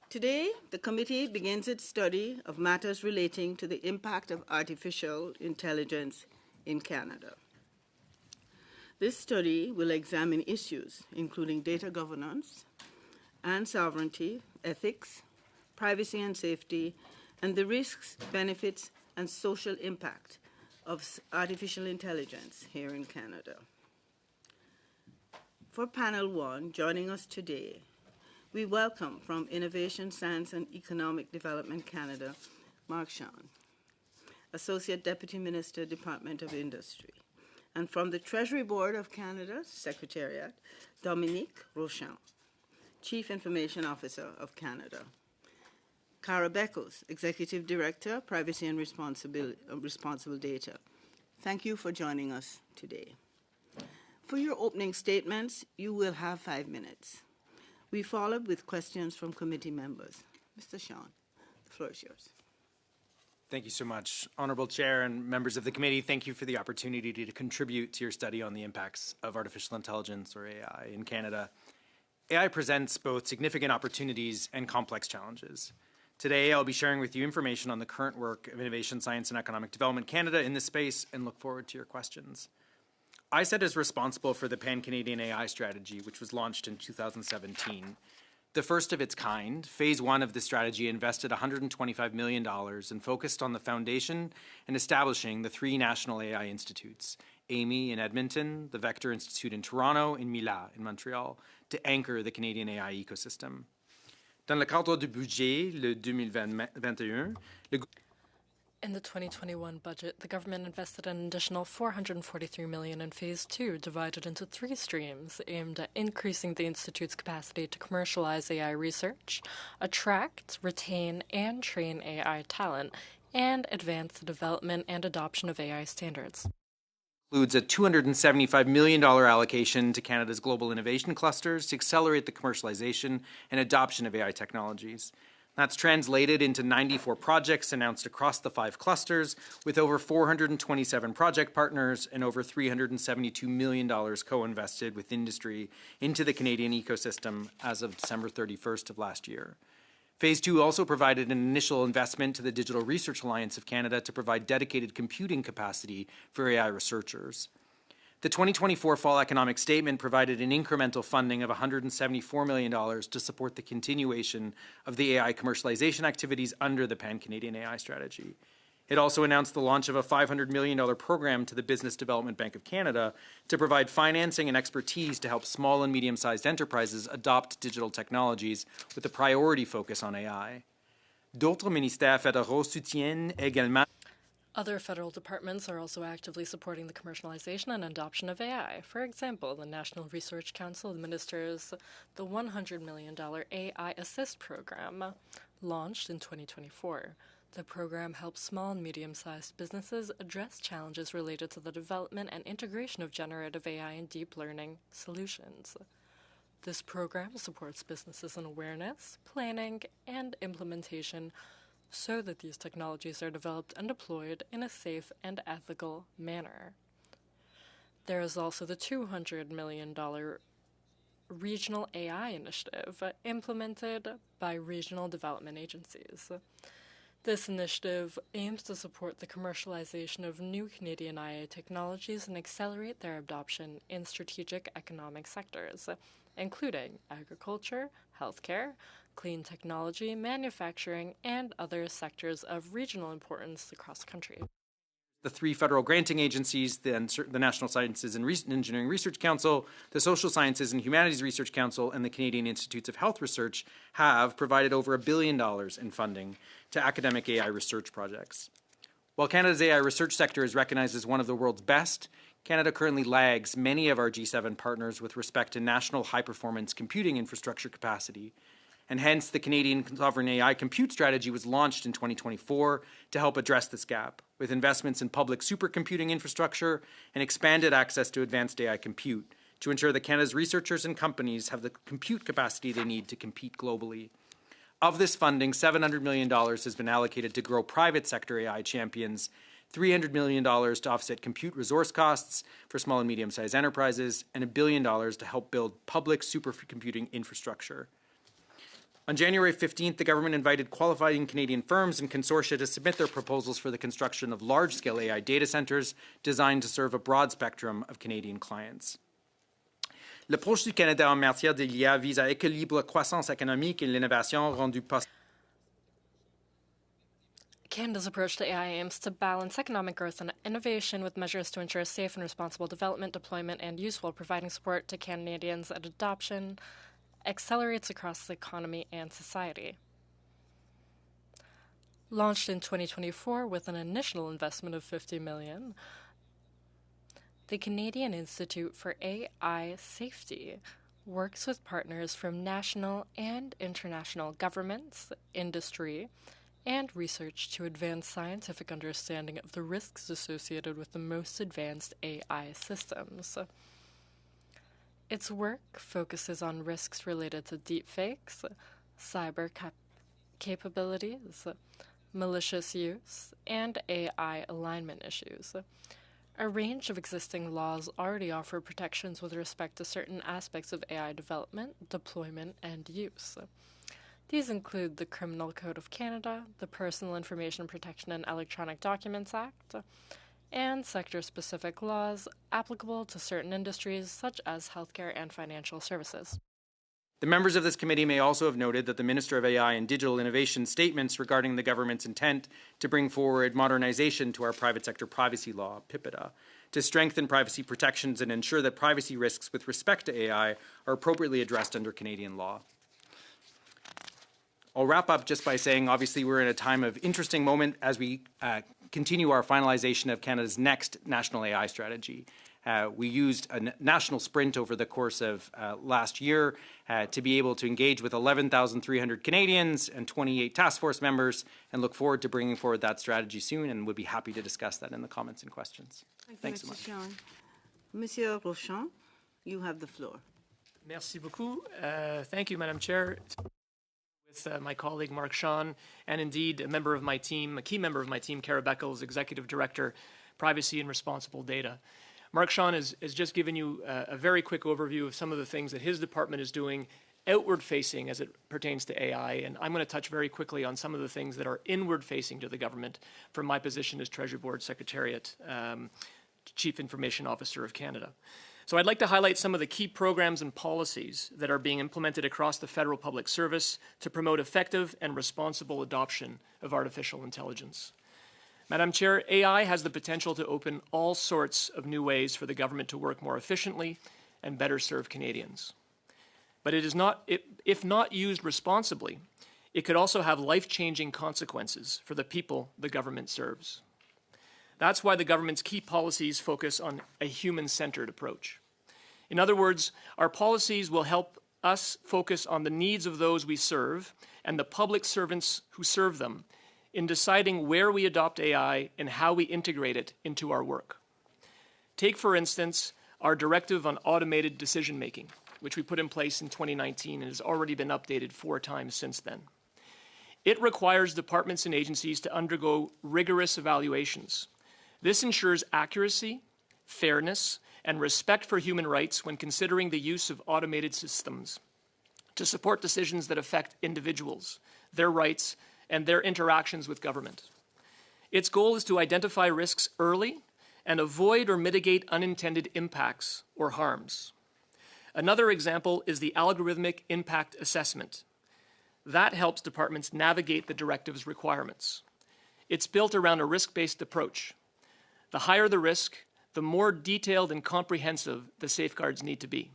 Today, the committee begins its study of matters relating to the impact of artificial intelligence in Canada. This study will examine issues including data governance and sovereignty, ethics, privacy and safety, and the risks, benefits, and social impact of artificial intelligence here in Canada. For panel one, joining us today, we welcome from Innovation, Science and Economic Development Canada, Mark Sean, Associate Deputy Minister, Department of Industry, and from the Treasury Board of Canada, Secretariat, Dominique Rochon, Chief Information Officer of Canada. Cara Beckles, Executive Director, Privacy and Responsible Data. Thank you for joining us today. For your opening statements, you will have 5 minutes. We follow with questions from committee members. Mr. Sean, the floor is yours. Thank you so much. Honorable Chair and members of the committee, thank you for the opportunity to contribute to your study on the impacts of artificial intelligence, or AI, in Canada. AI presents both significant opportunities and complex challenges. Today, I'll be sharing with you information on the current work of Innovation, Science and Economic Development Canada in this space and look forward to your questions. ISET is responsible for the Pan-Canadian AI strategy, which was launched in 2017. The first of its kind, phase one of the strategy invested $125 million and focused on the foundation and establishing the 3 national AI institutes, AMI in Edmonton, the Vector Institute in Toronto, and MILA in Montreal, to anchor the Canadian AI ecosystem. Dans le cadre du budget, le 2021, in the 2021 budget, the government invested an additional $443 million in Phase 2, divided into 3 streams aimed at increasing the Institute's capacity to commercialize AI research, attract, retain, and train AI talent, and advance the development and adoption of AI standards. Includes a $275 million allocation to Canada's global innovation clusters to accelerate the commercialization and adoption of AI technologies. That's translated into 94 projects announced across the 5 clusters, with over 427 project partners and over $372 million co-invested with industry into the Canadian ecosystem as of December 31st of last year. Phase 2 also provided an initial investment to the Digital Research Alliance of Canada to provide dedicated computing capacity for AI researchers. The 2024 Fall Economic Statement provided an incremental funding of $174 million to support the continuation of the AI commercialization activities under the Pan-Canadian AI strategy. It also announced the launch of a $500 million program to the Business Development Bank of Canada to provide financing and expertise to help small and medium-sized enterprises adopt digital technologies with a priority focus on AI. D'autres ministères fédéraux soutiennent également. Other federal departments are also actively supporting the commercialization and adoption of AI. For example, the National Research Council administers the $100 million AI Assist program, launched in 2024. The program helps small and medium-sized businesses address challenges related to the development and integration of generative AI and deep learning solutions. This program supports businesses in awareness, planning, and implementation so that these technologies are developed and deployed in a safe and ethical manner. There is also the $200 million Regional AI Initiative implemented by regional development agencies. This initiative aims to support the commercialization of new Canadian AI technologies and accelerate their adoption in strategic economic sectors, including agriculture, healthcare, clean technology, manufacturing, and other sectors of regional importance across the country. The 3 federal granting agencies, the National Sciences and Engineering Research Council, the Social Sciences and Humanities Research Council, and the Canadian Institutes of Health Research have provided over $1 billion in funding to academic AI research projects. While Canada's AI research sector is recognized as one of the world's best, Canada currently lags many of our G7 partners with respect to national high-performance computing infrastructure capacity, and hence the Canadian Sovereign AI Compute Strategy was launched in 2024 to help address this gap, with investments in public supercomputing infrastructure and expanded access to advanced AI compute to ensure that Canada's researchers and companies have the compute capacity they need to compete globally. Of this funding, $700 million has been allocated to grow private sector AI champions, $300 million to offset compute resource costs for small and medium-sized enterprises, and $1 billion to help build public supercomputing infrastructure. On January 15th, the government invited qualifying Canadian firms and consortia to submit their proposals for the construction of large-scale AI data centers designed to serve a broad spectrum of Canadian clients. L'approche du Canada en matière de l'IA vise à équilibrer la croissance économique et l'innovation rendue possible. Canada's approach to AI aims to balance economic growth and innovation with measures to ensure safe and responsible development, deployment, and use while providing support to Canadians and adoption accelerates across the economy and society. Launched in 2024 with an initial investment of $50 million, the Canadian Institute for AI Safety works with partners from national and international governments, industry, and research to advance scientific understanding of the risks associated with the most advanced AI systems. Its work focuses on risks related to deepfakes, cyber capabilities, malicious use, and AI alignment issues. A range of existing laws already offer protections with respect to certain aspects of AI development, deployment, and use. These include the Criminal Code of Canada, the Personal Information Protection and Electronic Documents Act, and sector-specific laws applicable to certain industries such as healthcare and financial services. The members of this committee may also have noted that the Minister of AI and Digital Innovation statements regarding the government's intent to bring forward modernization to our private sector privacy law, PIPEDA, to strengthen privacy protections and ensure that privacy risks with respect to AI are appropriately addressed under Canadian law. I'll wrap up just by saying, obviously, we're in a time of interesting moment as we continue our finalization of Canada's next national AI strategy. We used a national sprint over the course of last year to be able to engage with 11,300 Canadians and 28 task force members, and look forward to bringing forward that strategy soon, and would be happy to discuss that in the comments and questions. Thanks so much. Sean. Monsieur Rochon, you have the floor. Merci beaucoup. Thank you, Madam Chair. With my colleague Mark Sean, and indeed a member of my team, a key member of my team, Cara Beckles, Executive Director, Privacy and Responsible Data. Mark Sean has just given you a very quick overview of some of the things that his department is doing outward-facing as it pertains to AI, and I'm going to touch very quickly on some of the things that are inward-facing to the government from my position as Treasury Board Secretariat, Chief Information Officer of Canada. So I'd like to highlight some of the key programs and policies that are being implemented across the federal public service to promote effective and responsible adoption of artificial intelligence. Madam Chair, AI has the potential to open all sorts of new ways for the government to work more efficiently and better serve Canadians. But if not used responsibly, it could also have life-changing consequences for the people the government serves. That's why the government's key policies focus on a human-centered approach. In other words, our policies will help us focus on the needs of those we serve and the public servants who serve them in deciding where we adopt AI and how we integrate it into our work. Take, for instance, our directive on automated decision-making, which we put in place in 2019 and has already been updated 4 times since then. It requires departments and agencies to undergo rigorous evaluations. This ensures accuracy, fairness, and respect for human rights when considering the use of automated systems to support decisions that affect individuals, their rights, and their interactions with government. Its goal is to identify risks early and avoid or mitigate unintended impacts or harms. Another example is the algorithmic impact assessment. That helps departments navigate the directive's requirements. It's built around a risk-based approach. The higher the risk, the more detailed and comprehensive the safeguards need to be.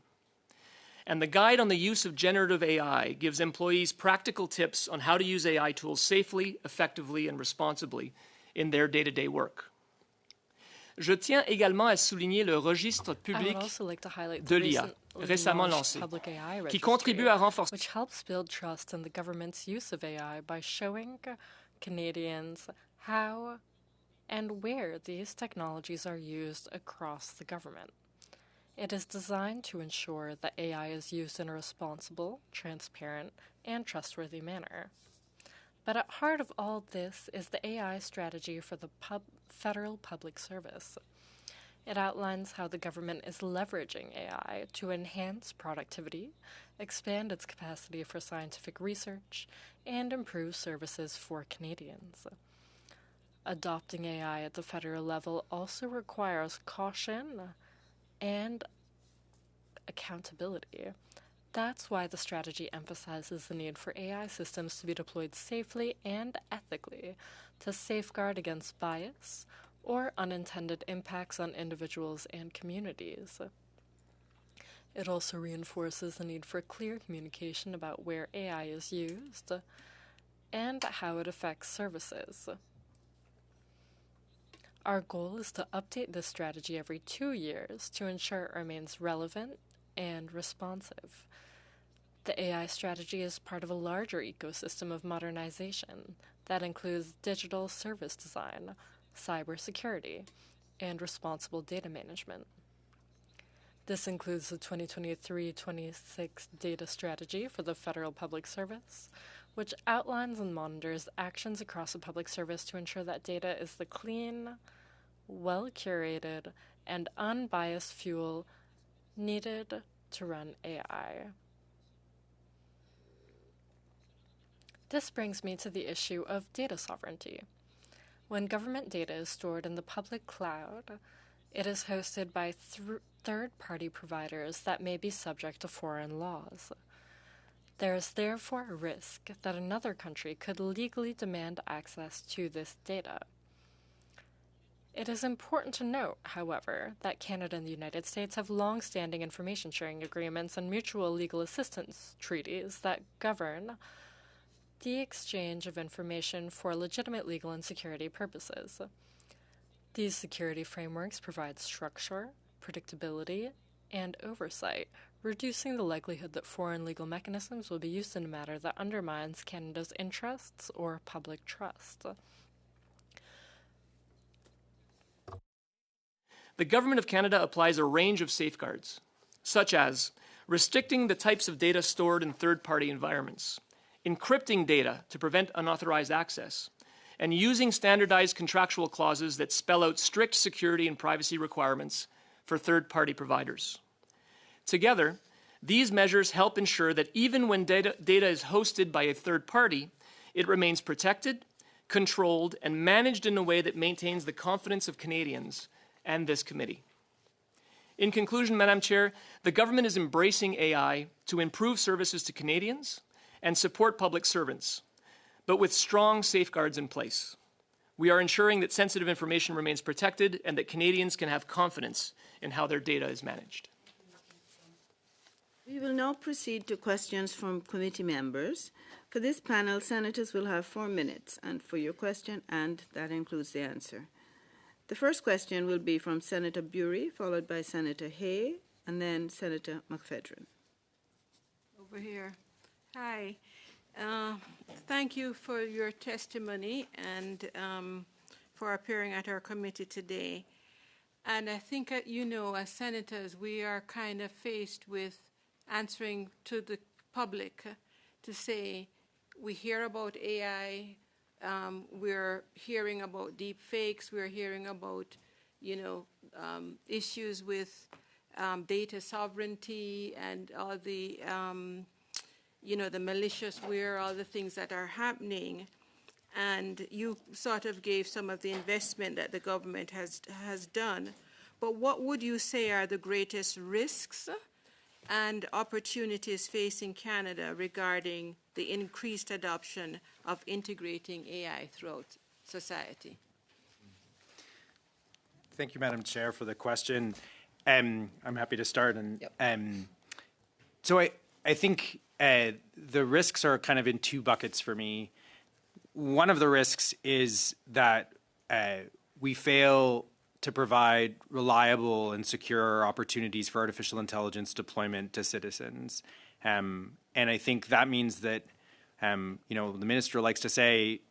And the guide on the use of generative AI gives employees practical tips on how to use AI tools safely, effectively, and responsibly in their day-to-day work. Je tiens également à souligner le registre public de l'IA, récemment lancé, qui contribue à renforcer, which helps build trust in the government's use of AI by showing Canadians how and where these technologies are used across the government. It is designed to ensure that AI is used in a responsible, transparent, and trustworthy manner. But at heart of all this is the AI strategy for the federal public service. It outlines how the government is leveraging AI to enhance productivity, expand its capacity for scientific research, and improve services for Canadians. Adopting AI at the federal level also requires caution and accountability. That's why the strategy emphasizes the need for AI systems to be deployed safely and ethically to safeguard against bias or unintended impacts on individuals and communities. It also reinforces the need for clear communication about where AI is used and how it affects services. Our goal is to update this strategy every 2 years to ensure it remains relevant and responsive. The AI strategy is part of a larger ecosystem of modernization that includes digital service design, cybersecurity, and responsible data management. This includes the 2023-26 data strategy for the federal public service, which outlines and monitors actions across the public service to ensure that data is the clean, well-curated, and unbiased fuel needed to run AI. This brings me to the issue of data sovereignty. When government data is stored in the public cloud, it is hosted by third-party providers that may be subject to foreign laws. There is therefore a risk that another country could legally demand access to this data. It is important to note, however, that Canada and the United States have long-standing information sharing agreements and mutual legal assistance treaties that govern the exchange of information for legitimate legal and security purposes. These security frameworks provide structure, predictability, and oversight, reducing the likelihood that foreign legal mechanisms will be used in a manner that undermines Canada's interests or public trust. The Government of Canada applies a range of safeguards, such as restricting the types of data stored in third-party environments, encrypting data to prevent unauthorized access, and using standardized contractual clauses that spell out strict security and privacy requirements for third-party providers. Together, these measures help ensure that even when data is hosted by a third party, it remains protected, controlled, and managed in a way that maintains the confidence of Canadians and this committee. In conclusion, Madam Chair, the government is embracing AI to improve services to Canadians and support public servants, but with strong safeguards in place. We are ensuring that sensitive information remains protected and that Canadians can have confidence in how their data is managed. We will now proceed to questions from committee members. For this panel, senators will have 4 minutes and for your question, and that includes the answer. The first question will be from Senator Bury, followed by Senator Hay, and then Senator McFedrin. Over here. Hi. Thank you for your testimony and for appearing at our committee today. And I think, you know, as senators, we are kind of faced with answering to the public to say, we hear about AI, we're hearing about deep fakes, we're hearing about, you know, issues with data sovereignty and all the, you know, the maliciousware, all the things that are happening. And you sort of gave some of the investment that the government has done. But what would you say are the greatest risks and opportunities facing Canada regarding the increased adoption of integrating AI throughout society? Thank you, Madam Chair, for the question. I'm happy to start. And so I think the risks are kind of in 2 buckets for me. One of the risks is that we fail to provide reliable and secure opportunities for artificial intelligence deployment to citizens. And I think that means that, you know, the minister likes to say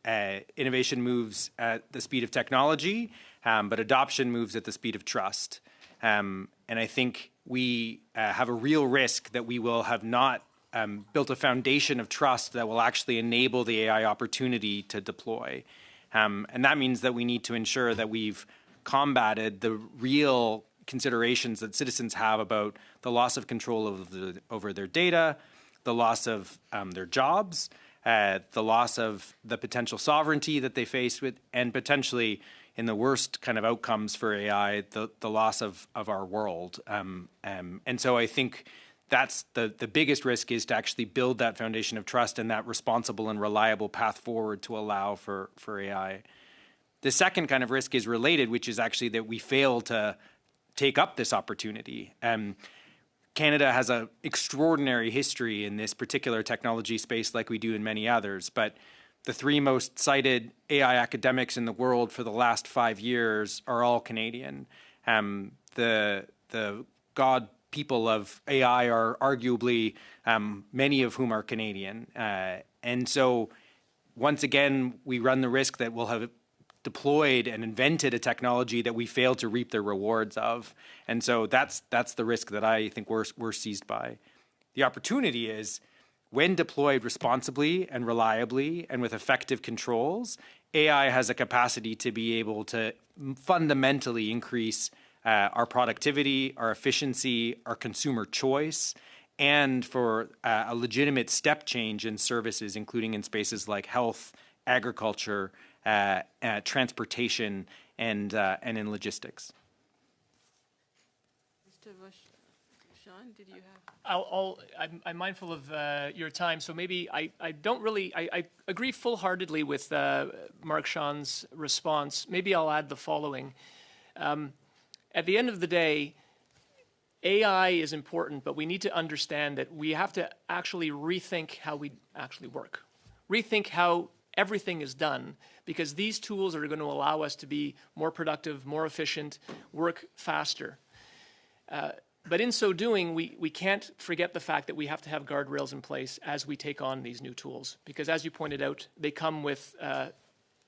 innovation moves at the speed of technology, but adoption moves at the speed of trust. And I think we have a real risk that we will have not built a foundation of trust that will actually enable the AI opportunity to deploy. And that means that we need to ensure that we've combated the real considerations that citizens have about the loss of control over their data, the loss of their jobs, the loss of the potential sovereignty that they face with, and potentially, in the worst kind of outcomes for AI, the loss of our world. And so I think that's the biggest risk, is to actually build that foundation of trust and that responsible and reliable path forward to allow for AI. The second kind of risk is related, which is actually that we fail to take up this opportunity. Canada has an extraordinary history in this particular technology space, like we do in many others, but the three most cited AI academics in the world for the last 5 years are all Canadian. The god people of AI are arguably many of whom are Canadian. And so once again, we run the risk that we'll have deployed and invented a technology that we fail to reap the rewards of. And so that's the risk that I think we're seized by. The opportunity is, when deployed responsibly and reliably and with effective controls, AI has a capacity to be able to fundamentally increase our productivity, our efficiency, our consumer choice, and for a legitimate step change in services, including in spaces like health, agriculture, transportation, and in logistics. Mr. Sean, did you have? I'm mindful of your time, so maybe I agree full-heartedly with Mark Sean's response. Maybe I'll add the following. At the end of the day, AI is important, but we need to understand that we have to actually rethink how we actually work, rethink how everything is done, because these tools are going to allow us to be more productive, more efficient, work faster. But in so doing, we can't forget the fact that we have to have guardrails in place as we take on these new tools, because as you pointed out, they come with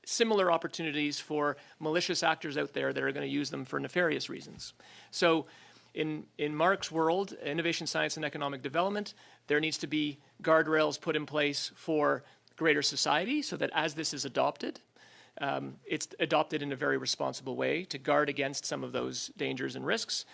similar opportunities for malicious actors out there that are going to use them for nefarious reasons. So in Mark's world, innovation, science, and economic development, there needs to be guardrails put in place for greater society so that as this is adopted, it's adopted in a very responsible way to guard against some of those dangers and risks.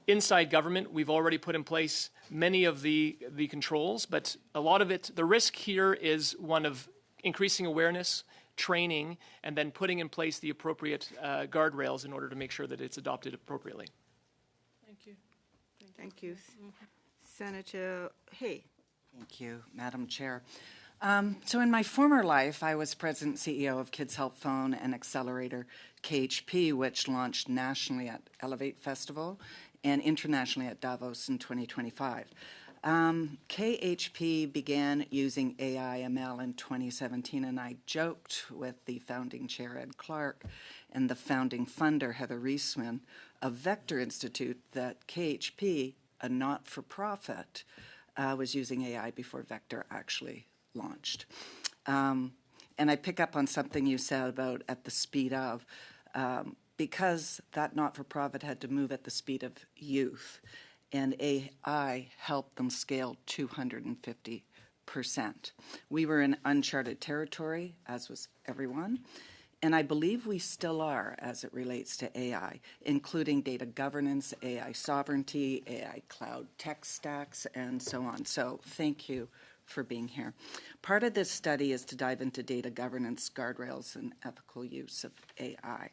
Inside government, we've already put in place many of the controls, but a lot of it, the risk here is one of increasing awareness, training, and then putting in place the appropriate guardrails in order to make sure that it's adopted appropriately. Thank you. Thank you. Senator Hay. Thank you, Madam Chair. So in my former life, I was president and CEO of Kids Help Phone and Accelerator KHP, which launched nationally at Elevate Festival and internationally at Davos in 2025. KHP began using AI/ML in 2017, and I joked with the founding chair, Ed Clark, and the founding funder, Heather Reisman, of Vector Institute, that KHP, a not-for-profit, was using AI before Vector actually launched. And I pick up on something you said about at the speed of, because that not-for-profit had to move at the speed of youth, and AI helped them scale 250%. We were in uncharted territory, as was everyone, and I believe we still are as it relates to AI, including data governance, AI sovereignty, AI cloud tech stacks, and so on. So thank you for being here. Part of this study is to dive into data governance, guardrails, and ethical use of AI.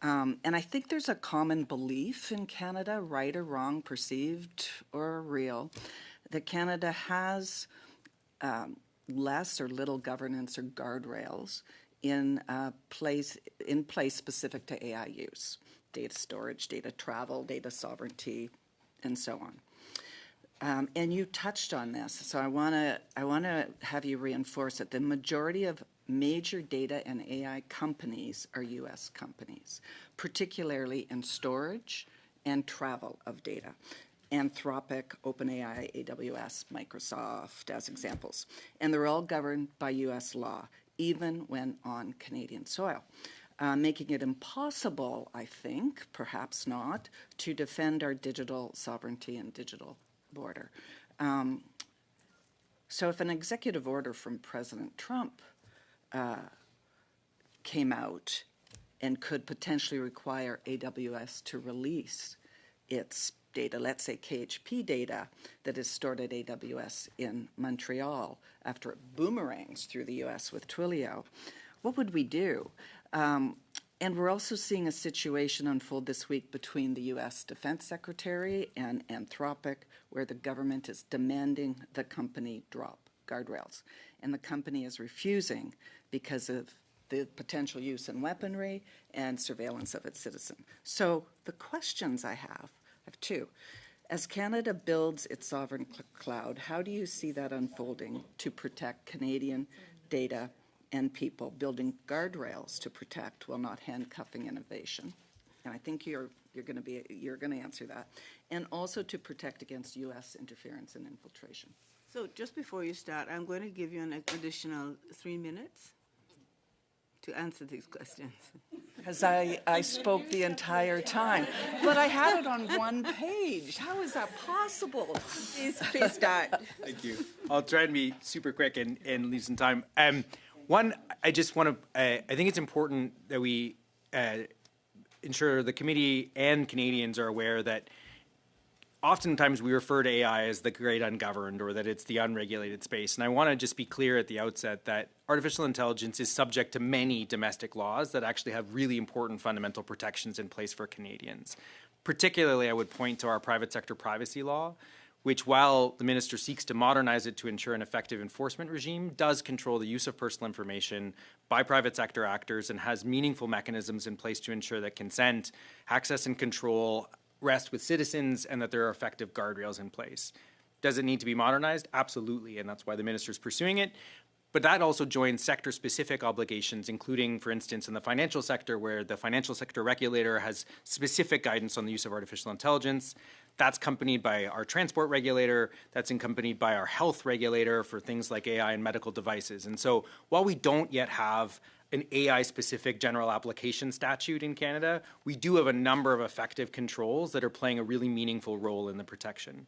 And I think there's a common belief in Canada, right or wrong, perceived or real, that Canada has less or little governance or guardrails in place specific to AI use, data storage, data travel, data sovereignty, and so on. And you touched on this, so I want to have you reinforce it. The majority of major data and AI companies are U.S. companies, particularly in storage and travel of data. Anthropic, OpenAI, AWS, Microsoft as examples. And they're all governed by U.S. law, even when on Canadian soil, making it impossible, I think, perhaps not, to defend our digital sovereignty and digital border. So if an executive order from President Trump came out and could potentially require AWS to release its data, let's say KHP data that is stored at AWS in Montreal after it boomerangs through the US with Twilio, what would we do? And we're also seeing a situation unfold this week between the US Defense Secretary and Anthropic, where the government is demanding the company drop Guardrails. And the company is refusing because of the potential use in weaponry and surveillance of its citizens. So the questions I have two. As Canada builds its sovereign cloud, how do you see that unfolding to protect Canadian data and people, building guardrails to protect while not handcuffing innovation? And I think you're going to answer that. And also to protect against U.S. interference and infiltration. So just before you start, I'm going to give you an additional 3 minutes to answer these questions. Because I spoke the entire time. But I had it on one page. How is that possible? Please start. Thank you. I'll try and be super quick and leave some time. One, I just want to, I think it's important that we ensure the committee and Canadians are aware that oftentimes we refer to AI as the great ungoverned, or that it's the unregulated space. And I want to just be clear at the outset that artificial intelligence is subject to many domestic laws that actually have really important fundamental protections in place for Canadians. Particularly, I would point to our private sector privacy law, which, while the minister seeks to modernize it to ensure an effective enforcement regime, does control the use of personal information by private sector actors and has meaningful mechanisms in place to ensure that consent, access, and control rest with citizens, and that there are effective guardrails in place. Does it need to be modernized? Absolutely, and that's why the minister is pursuing it. But that also joins sector-specific obligations, including, for instance, in the financial sector, where the financial sector regulator has specific guidance on the use of artificial intelligence. That's accompanied by our transport regulator. That's accompanied by our health regulator for things like AI and medical devices. And so while we don't yet have an AI-specific general application statute in Canada, we do have a number of effective controls that are playing a really meaningful role in the protection.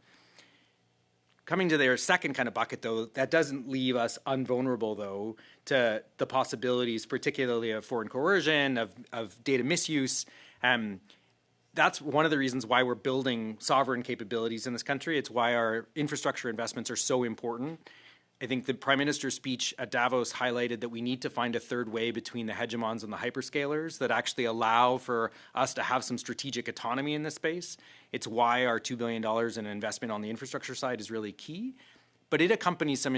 Coming to their second kind of bucket, though, that doesn't leave us invulnerable, though, to the possibilities, particularly of foreign coercion, of data misuse. That's one of the reasons why we're building sovereign capabilities in this country. It's why our infrastructure investments are so important. I think the Prime Minister's speech at Davos highlighted that we need to find a third way between the hegemons and the hyperscalers that actually allow for us to have some strategic autonomy in this space. It's why our $2 billion in investment on the infrastructure side is really key. But it accompanies some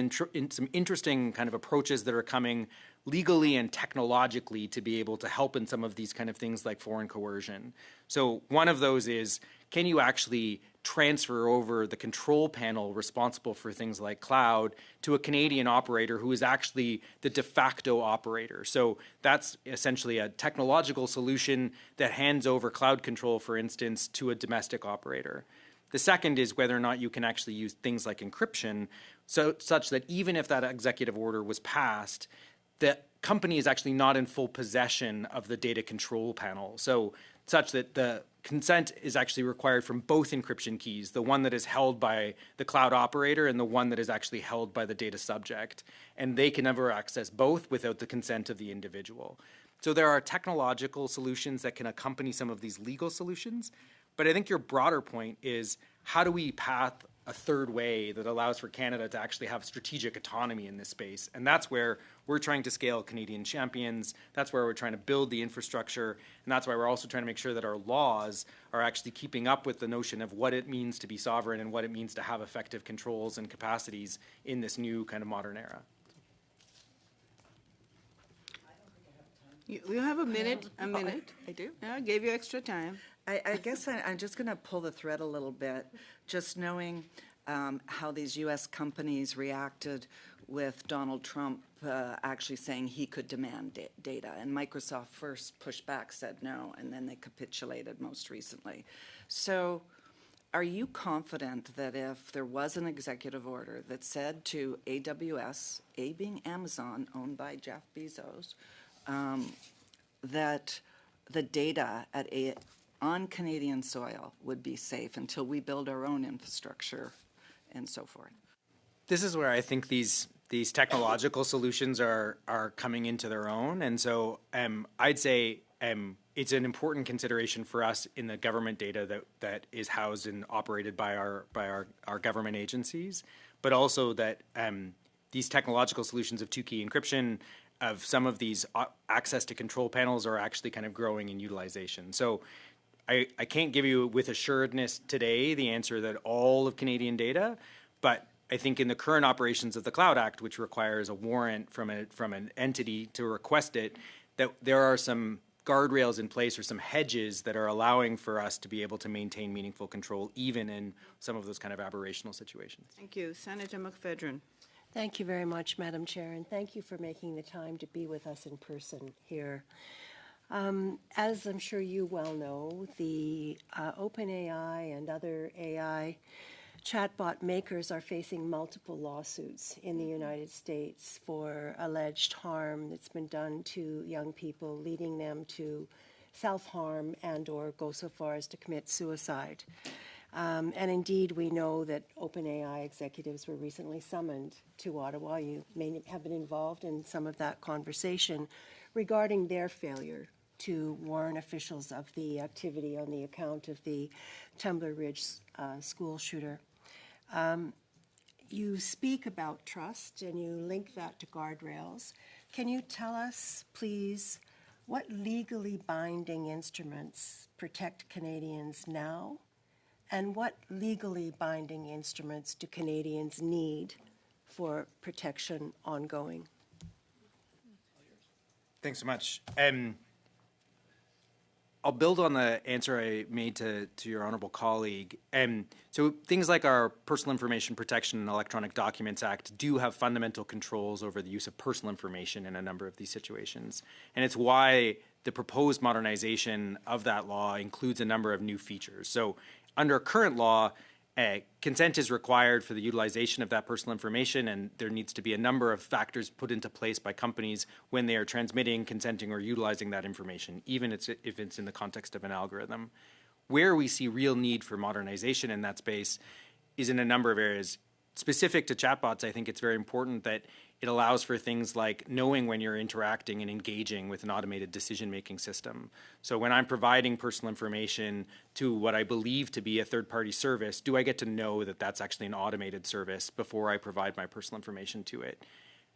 interesting kind of approaches that are coming legally and technologically to be able to help in some of these kind of things like foreign coercion. So one of those is, can you actually transfer over the control panel responsible for things like cloud to a Canadian operator who is actually the de facto operator? So that's essentially a technological solution that hands over cloud control, for instance, to a domestic operator. The second is whether or not you can actually use things like encryption, such that even if that executive order was passed, the company is actually not in full possession of the data control panel. So such that the consent is actually required from both encryption keys, the one that is held by the cloud operator and the one that is actually held by the data subject. And they can never access both without the consent of the individual. So there are technological solutions that can accompany some of these legal solutions. But I think your broader point is, how do we path a third way that allows for Canada to actually have strategic autonomy in this space? And that's where we're trying to scale Canadian champions. That's where we're trying to build the infrastructure. And that's why we're also trying to make sure that our laws are actually keeping up with the notion of what it means to be sovereign and what it means to have effective controls and capacities in this new kind of modern era. You have a minute. A minute. I do? Yeah, I gave you extra time. I guess I'm just going to pull the thread a little bit, just knowing how these U.S. companies reacted with Donald Trump actually saying he could demand data. And Microsoft first pushed back, said no, and then they capitulated most recently. So are you confident that if there was an executive order that said to AWS, A being Amazon, owned by Jeff Bezos, that the data on Canadian soil would be safe until we build our own infrastructure and so forth? This is where I think these technological solutions are coming into their own. And so I'd say it's an important consideration for us in the government data that is housed and operated by our government agencies, but also that these technological solutions of two-key encryption, of some of these access to control panels, are actually kind of growing in utilization. So I can't give you with assuredness today the answer that all of Canadian data, but I think in the current operations of the Cloud Act, which requires a warrant from an entity to request it, that there are some guardrails in place or some hedges that are allowing for us to be able to maintain meaningful control even in some of those kind of aberrational situations. Thank you. Senator McPhedran. Thank you very much, Madam Chair, and thank you for making the time to be with us in person here. As I'm sure you well know, the OpenAI and other AI chatbot makers are facing multiple lawsuits in the United States for alleged harm that's been done to young people, leading them to self-harm and or go so far as to commit suicide. And indeed, we know that OpenAI executives were recently summoned to Ottawa. You may have been involved in some of that conversation regarding their failure to warn officials of the activity on the account of the Tumbler Ridge school shooter. You speak about trust and you link that to guardrails. Can you tell us, please, what legally binding instruments protect Canadians now? And what legally binding instruments do Canadians need for protection ongoing? Thanks so much. I'll build on the answer I made to your honorable colleague. So things like our Personal Information Protection and Electronic Documents Act do have fundamental controls over the use of personal information in a number of these situations. And it's why the proposed modernization of that law includes a number of new features. So under current law, consent is required for the utilization of that personal information, and there needs to be a number of factors put into place by companies when they are transmitting, consenting, or utilizing that information, even if it's in the context of an algorithm. Where we see real need for modernization in that space is in a number of areas. Specific to chatbots, I think it's very important that it allows for things like knowing when you're interacting and engaging with an automated decision-making system. So when I'm providing personal information to what I believe to be a third-party service, do I get to know that that's actually an automated service before I provide my personal information to it?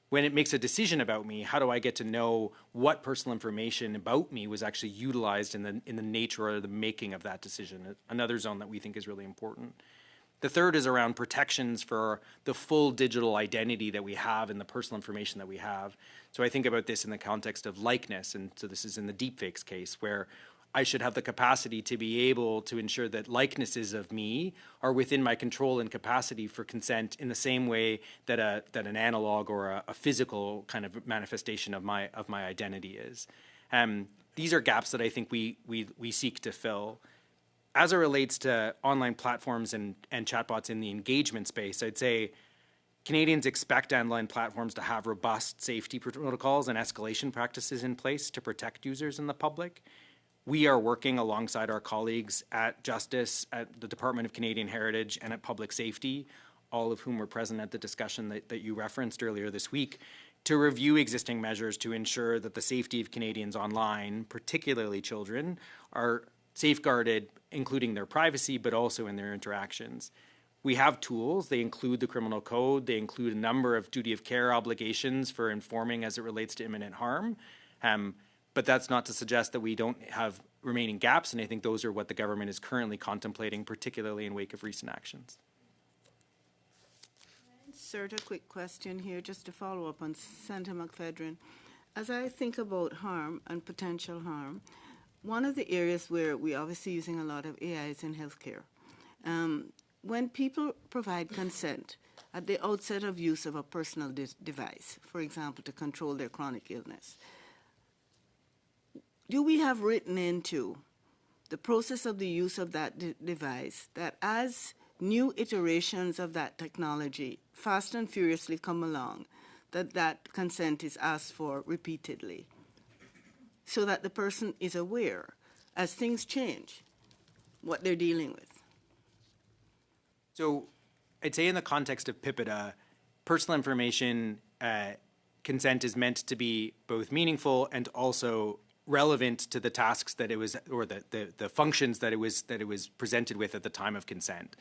When it makes a decision about me, how do I get to know what personal information about me was actually utilized in the nature or the making of that decision? Another zone that we think is really important. The third is around protections for the full digital identity that we have and the personal information that we have. So I think about this in the context of likeness, and so this is in the deepfakes case, where I should have the capacity to be able to ensure that likenesses of me are within my control and capacity for consent in the same way that an analog or a physical kind of manifestation of my identity is. These are gaps that I think we seek to fill. As it relates to online platforms and chatbots in the engagement space, I'd say Canadians expect online platforms to have robust safety protocols and escalation practices in place to protect users and the public. We are working alongside our colleagues at Justice, at the Department of Canadian Heritage, and at Public Safety, all of whom were present at the discussion that you referenced earlier this week, to review existing measures to ensure that the safety of Canadians online, particularly children, are safeguarded, including their privacy, but also in their interactions. We have tools. They include the criminal code. They include a number of duty of care obligations for informing as it relates to imminent harm. But that's not to suggest that we don't have remaining gaps, and I think those are what the government is currently contemplating, particularly in wake of recent actions. Insert a quick question here just to follow up on Senator McPhedran. As I think about harm and potential harm, one of the areas where we're obviously using a lot of AI is in healthcare. When people provide consent at the outset of use of a personal device, for example, to control their chronic illness, do we have written into the process of the use of that device that as new iterations of that technology fast and furiously come along, that consent is asked for repeatedly, so that the person is aware, as things change, what they're dealing with? So I'd say in the context of PIPEDA, personal information consent is meant to be both meaningful and also relevant to the tasks that it was, or the functions that it was presented with at the time of consent.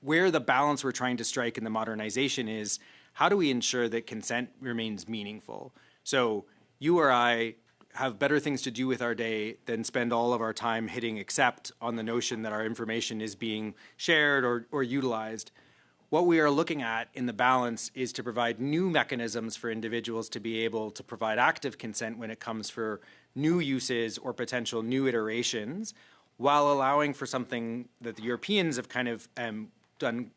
Where the balance we're trying to strike in the modernization is, how do we ensure that consent remains meaningful? So you or I have better things to do with our day than spend all of our time hitting accept on the notion that our information is being shared or utilized. What we are looking at in the balance is to provide new mechanisms for individuals to be able to provide active consent when it comes for new uses or potential new iterations, while allowing for something that the Europeans have kind of done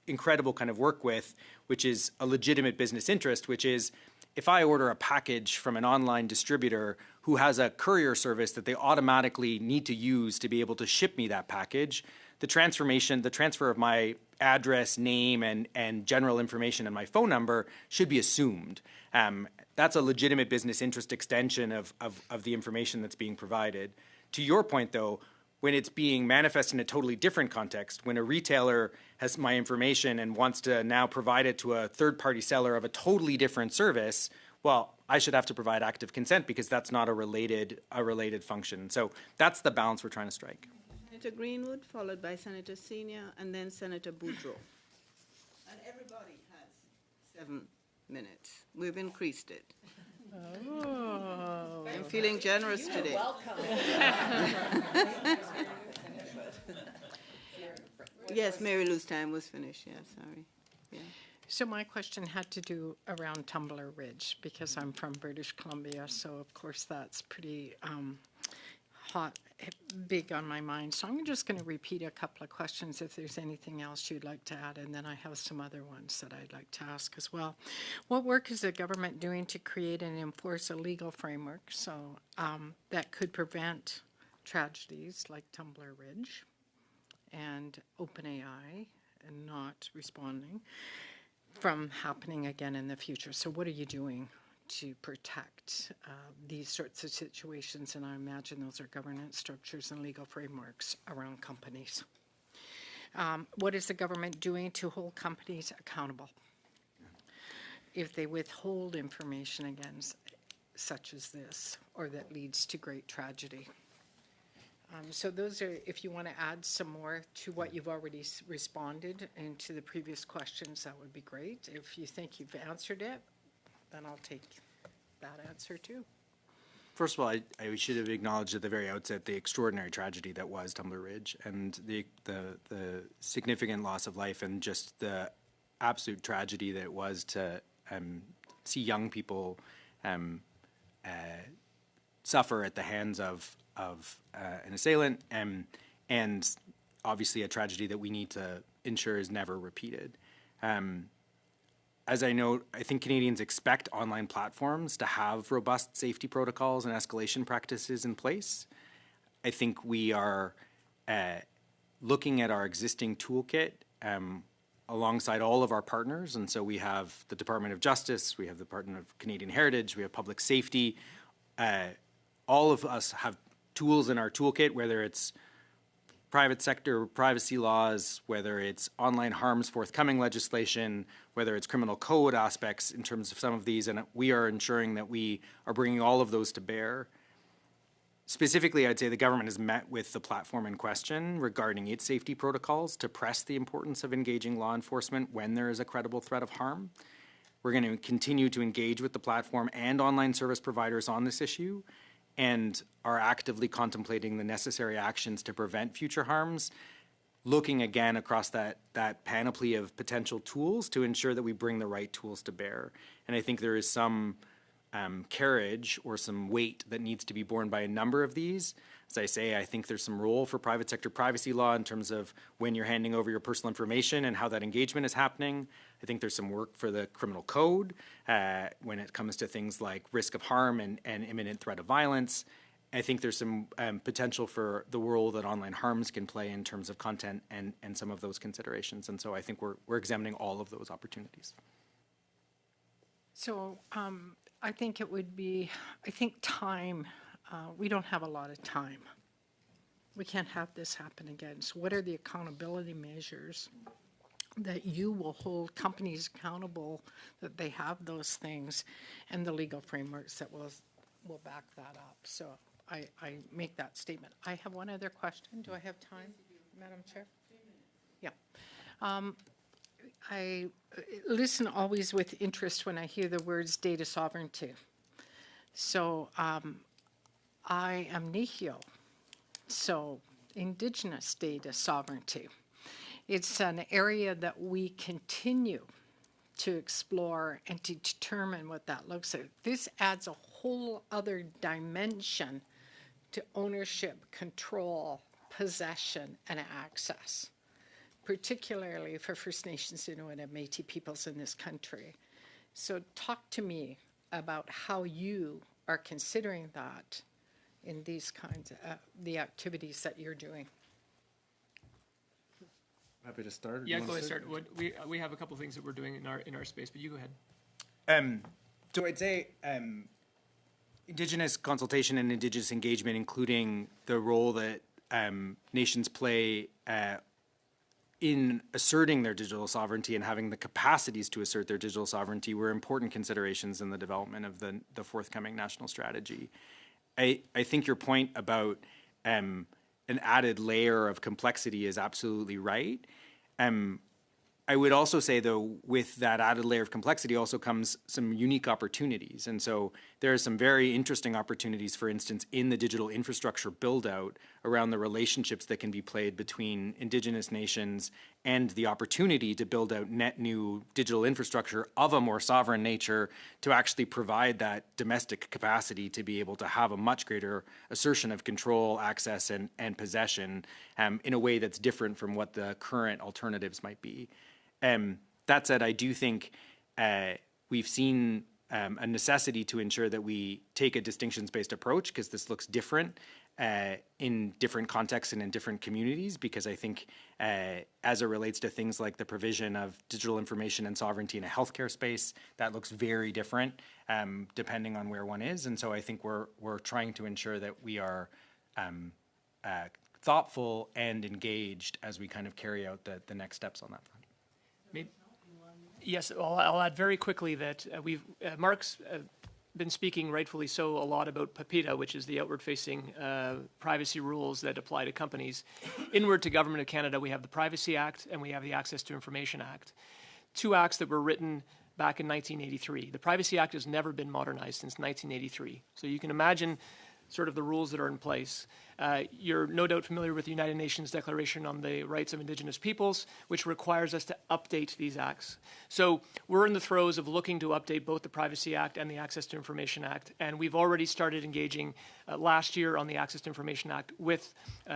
incredible kind of work with, which is a legitimate business interest, which is, if I order a package from an online distributor who has a courier service that they automatically need to use to be able to ship me that package, the transfer of my address, name, and general information and my phone number should be assumed. That's a legitimate business interest extension of the information that's being provided. To your point, though, when it's being manifested in a totally different context, when a retailer has my information and wants to now provide it to a third-party seller of a totally different service, well, I should have to provide active consent because that's not a related function. So that's the balance we're trying to strike. Senator Greenwood, followed by Senator Senior, and then Senator Boudreau. And everybody has 7 minutes. We've increased it. Oh. I'm feeling generous today. Yes, Mary Lou's time was finished. Yeah, sorry. Yeah. So my question had to do around Tumbler Ridge, because I'm from British Columbia, so of course that's pretty big on my mind. So I'm just going to repeat a couple of questions if there's anything else you'd like to add, and then I have some other ones that I'd like to ask as well. What work is the government doing to create and enforce a legal framework that could prevent tragedies like Tumbler Ridge and OpenAI and not responding from happening again in the future? So what are you doing to protect these sorts of situations? And I imagine those are governance structures and legal frameworks around companies. What is the government doing to hold companies accountable if they withhold information against such as this, or that leads to great tragedy? So those are, if you want to add some more to what you've already responded and to the previous questions, that would be great. If you think you've answered it, then I'll take that answer too. First of all, I should have acknowledged at the very outset the extraordinary tragedy that was Tumbler Ridge, and the significant loss of life, and just the absolute tragedy that it was to see young people suffer at the hands of an assailant, and obviously a tragedy that we need to ensure is never repeated. As I note, I think Canadians expect online platforms to have robust safety protocols and escalation practices in place. I think we are looking at our existing toolkit alongside all of our partners, and so we have the Department of Justice, we have the Department of Canadian Heritage, we have Public Safety. All of us have tools in our toolkit, whether it's private sector privacy laws, whether it's online harms forthcoming legislation, whether it's criminal code aspects in terms of some of these, and we are ensuring that we are bringing all of those to bear. Specifically, I'd say the government has met with the platform in question regarding its safety protocols to press the importance of engaging law enforcement when there is a credible threat of harm. We're going to continue to engage with the platform and online service providers on this issue, and are actively contemplating the necessary actions to prevent future harms, looking again across that panoply of potential tools to ensure that we bring the right tools to bear. And I think there is some carriage or some weight that needs to be borne by a number of these. As I say, I think there's some role for private sector privacy law in terms of when you're handing over your personal information and how that engagement is happening. I think there's some work for the criminal code when it comes to things like risk of harm and imminent threat of violence. I think there's some potential for the role that online harms can play in terms of content and some of those considerations. And so I think we're examining all of those opportunities. So I think it would be, time, we don't have a lot of time. We can't have this happen again. So what are the accountability measures that you will hold companies accountable that they have those things, and the legal frameworks that will will back that up. So I make that statement. I have one other question. Do I have time, Madam Chair? Yeah. I listen always with interest when I hear the words data sovereignty. So I am Nihio, so Indigenous data sovereignty. It's an area that we continue to explore and to determine what that looks like. This adds a whole other dimension to ownership, control, possession, and access, particularly for First Nations, Inuit, and Métis peoples in this country. So talk to me about how you are considering that in these kinds of the activities that you're doing. Happy to start. Yeah, go ahead, start. We have a couple of things that we're doing in our space, but you go ahead. So I'd say Indigenous consultation and Indigenous engagement, including the role that nations play in asserting their digital sovereignty and having the capacities to assert their digital sovereignty, were important considerations in the development of the forthcoming national strategy. I think your point about an added layer of complexity is absolutely right. I would also say, though, with that added layer of complexity also comes some unique opportunities. And so there are some very interesting opportunities, for instance, in the digital infrastructure build-out around the relationships that can be played between Indigenous nations and the opportunity to build out net new digital infrastructure of a more sovereign nature to actually provide that domestic capacity to be able to have a much greater assertion of control, access, and possession in a way that's different from what the current alternatives might be. That said, I do think we've seen a necessity to ensure that we take a distinctions-based approach, because this looks different in different contexts and in different communities, because I think as it relates to things like the provision of digital information and sovereignty in a healthcare space, that looks very different depending on where one is. And so I think we're trying to ensure that we are thoughtful and engaged as we kind of carry out the next steps on that front. Yes, I'll add very quickly that Mark's been speaking, rightfully so, a lot about PIPEDA, which is the outward-facing privacy rules that apply to companies. Inward to Government of Canada, we have the Privacy Act and we have the Access to Information Act, two acts that were written back in 1983. The Privacy Act has never been modernized since 1983. So you can imagine sort of the rules that are in place. You're no doubt familiar with the United Nations Declaration on the Rights of Indigenous Peoples, which requires us to update these acts. So we're in the throes of looking to update both the Privacy Act and the Access to Information Act, and we've already started engaging last year on the Access to Information Act with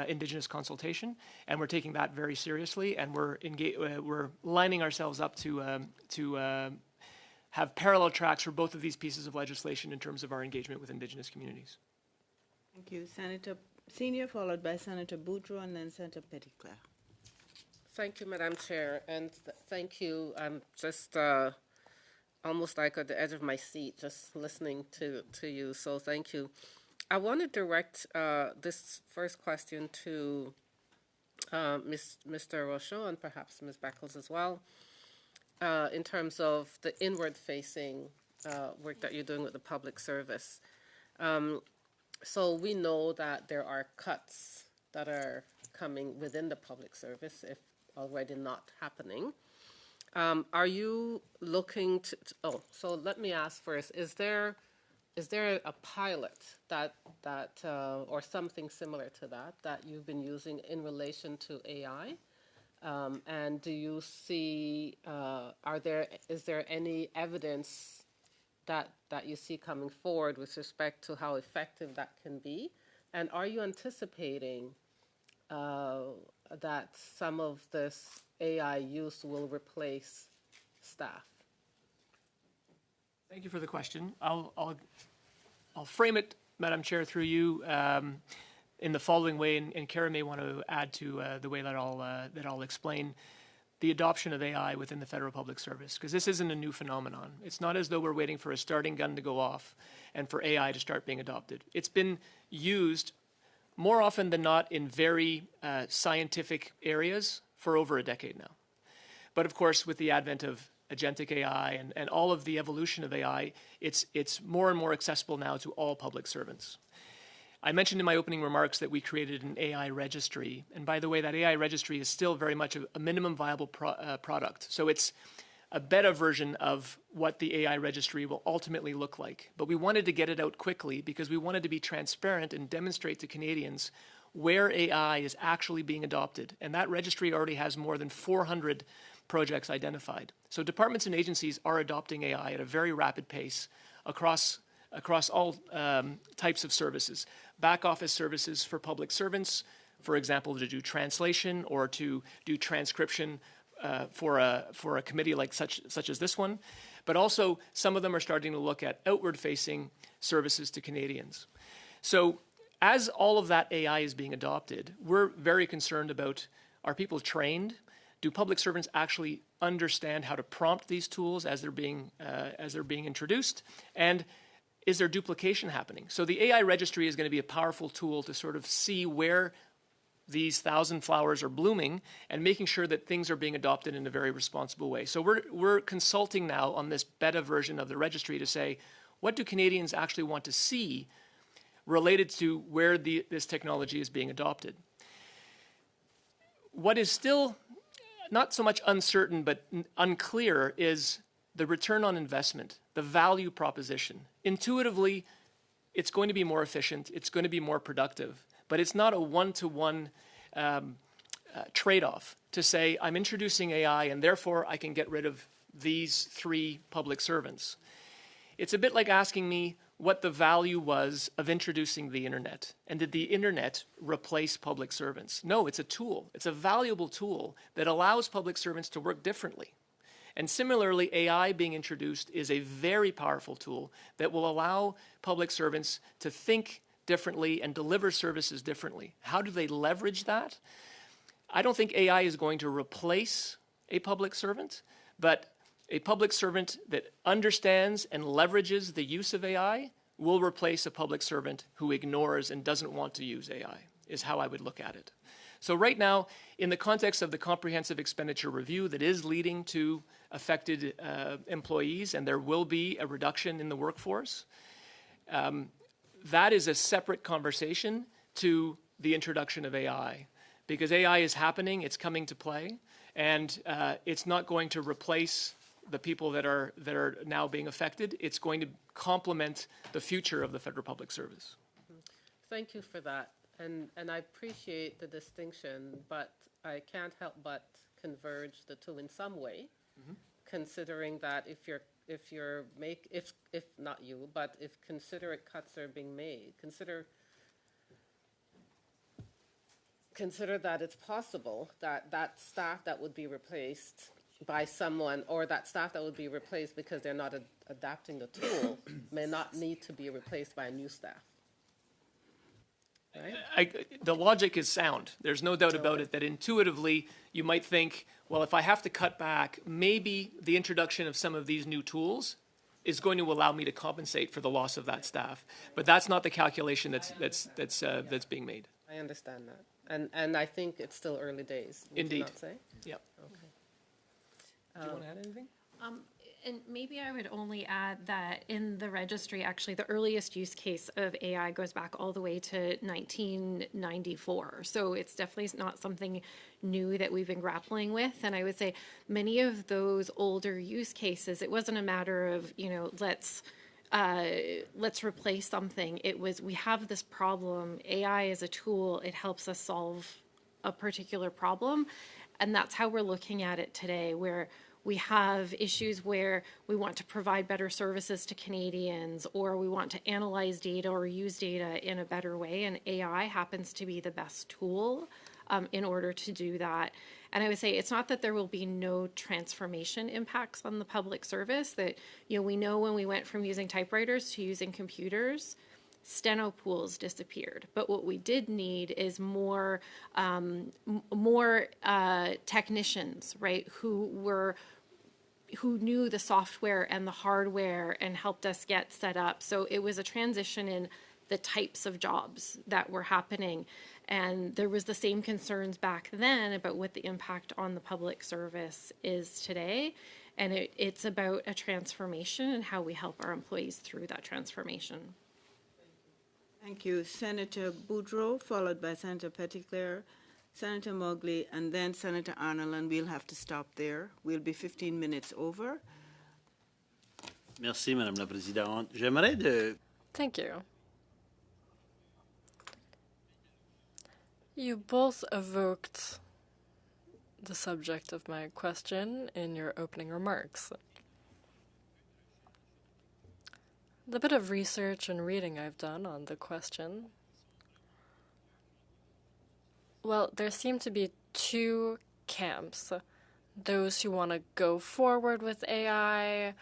Indigenous consultation, and we're taking that very seriously, and we're lining ourselves up to have parallel tracks for both of these pieces of legislation in terms of our engagement with Indigenous communities. Thank you. Senator Senior, followed by Senator Boudreau, and then Senator Petitclerc. Thank you, Madam Chair, and thank you. I'm just almost like at the edge of my seat just listening to you, so thank you. I want to direct this first question to Mr. Rochon and perhaps Ms. Beckles as well, in terms of the inward-facing work that you're doing with the public service. So we know that there are cuts that are coming within the public service, if already not happening. Are you looking to, so let me ask first, is there a pilot that or something similar to that you've been using in relation to AI? And do you see, is there any evidence that you see coming forward with respect to how effective that can be? And are you anticipating that some of this AI use will replace staff? Thank you for the question. I'll frame it, Madam Chair, through you in the following way, and Kara may want to add to the way that I'll explain the adoption of AI within the federal public service, because this isn't a new phenomenon. It's not as though we're waiting for a starting gun to go off and for AI to start being adopted. It's been used more often than not in very scientific areas for over a decade now. But of course, with the advent of agentic AI and all of the evolution of AI, it's more and more accessible now to all public servants. I mentioned in my opening remarks that we created an AI registry. And by the way, that AI registry is still very much a minimum viable product. So it's a beta version of what the AI registry will ultimately look like. But we wanted to get it out quickly because we wanted to be transparent and demonstrate to Canadians where AI is actually being adopted. And that registry already has more than 400 projects identified. So departments and agencies are adopting AI at a very rapid pace across all types of services. Back office services for public servants, for example, to do translation or to do transcription for a committee like such as this one. But also, some of them are starting to look at outward-facing services to Canadians. So as all of that AI is being adopted, we're very concerned about, are people trained? Do public servants actually understand how to prompt these tools as they're being introduced? And is there duplication happening? So the AI registry is going to be a powerful tool to sort of see where these 1,000 flowers are blooming and making sure that things are being adopted in a very responsible way. So we're consulting now on this beta version of the registry to say, what do Canadians actually want to see related to where this technology is being adopted? What is still not so much uncertain but unclear is the return on investment, the value proposition. Intuitively, it's going to be more efficient, it's going to be more productive, but it's not a one-to-one trade-off to say, I'm introducing AI and therefore I can get rid of these 3 public servants. It's a bit like asking me what the value was of introducing the internet. And did the internet replace public servants? No, it's a tool. It's a valuable tool that allows public servants to work differently. And similarly, AI being introduced is a very powerful tool that will allow public servants to think differently and deliver services differently. How do they leverage that? I don't think AI is going to replace a public servant, but a public servant that understands and leverages the use of AI will replace a public servant who ignores and doesn't want to use AI, is how I would look at it. So right now, in the context of the comprehensive expenditure review that is leading to affected employees, and there will be a reduction in the workforce, that is a separate conversation to the introduction of AI. Because AI is happening, it's coming to play, and it's not going to replace the people that are now being affected. It's going to complement the future of the federal public service. Thank you for that. And I appreciate the distinction, but I can't help but converge the two in some way, considering that if not you, but if considerate cuts are being made, consider that it's possible that that staff that would be replaced by someone, or that staff that would be replaced because they're not adapting the tool, may not need to be replaced by a new staff. Right? The logic is sound. There's no doubt about it that intuitively you might think, well, if I have to cut back, maybe the introduction of some of these new tools is going to allow me to compensate for the loss of that staff. But that's not the calculation that's being made. I understand that. And I think it's still early days. Would Indeed. you not say? Yep. Okay. Do you want to add anything? And maybe I would only add that in the registry, actually, the earliest use case of AI goes back all the way to 1994. So it's definitely not something new that we've been grappling with. And I would say many of those older use cases, it wasn't a matter of, let's replace something. It was, we have this problem. AI is a tool. It helps us solve a particular problem. And that's how we're looking at it today, where we have issues where we want to provide better services to Canadians, or we want to analyze data or use data in a better way, and AI happens to be the best tool in order to do that. And I would say it's not that there will be no transformation impacts on the public service, that we know when we went from using typewriters to using computers, steno pools disappeared. But what we did need is more technicians, right, who knew the software and the hardware and helped us get set up. So it was a transition in the types of jobs that were happening. And there was the same concerns back then about what the impact on the public service is today. And it's about a transformation and how we help our employees through that transformation. Thank you. Senator Boudreau, followed by Senator Petitclerc, Senator Mowgli, and then Senator Arnold, and we'll have to stop there. We'll be 15 minutes over. Merci, Madame la Présidente. J'aimerais de... Thank you. You both evoked the subject of my question in your opening remarks. The bit of research and reading I've done on the question, well, there seem to be two camps. Those who want to go forward with AI,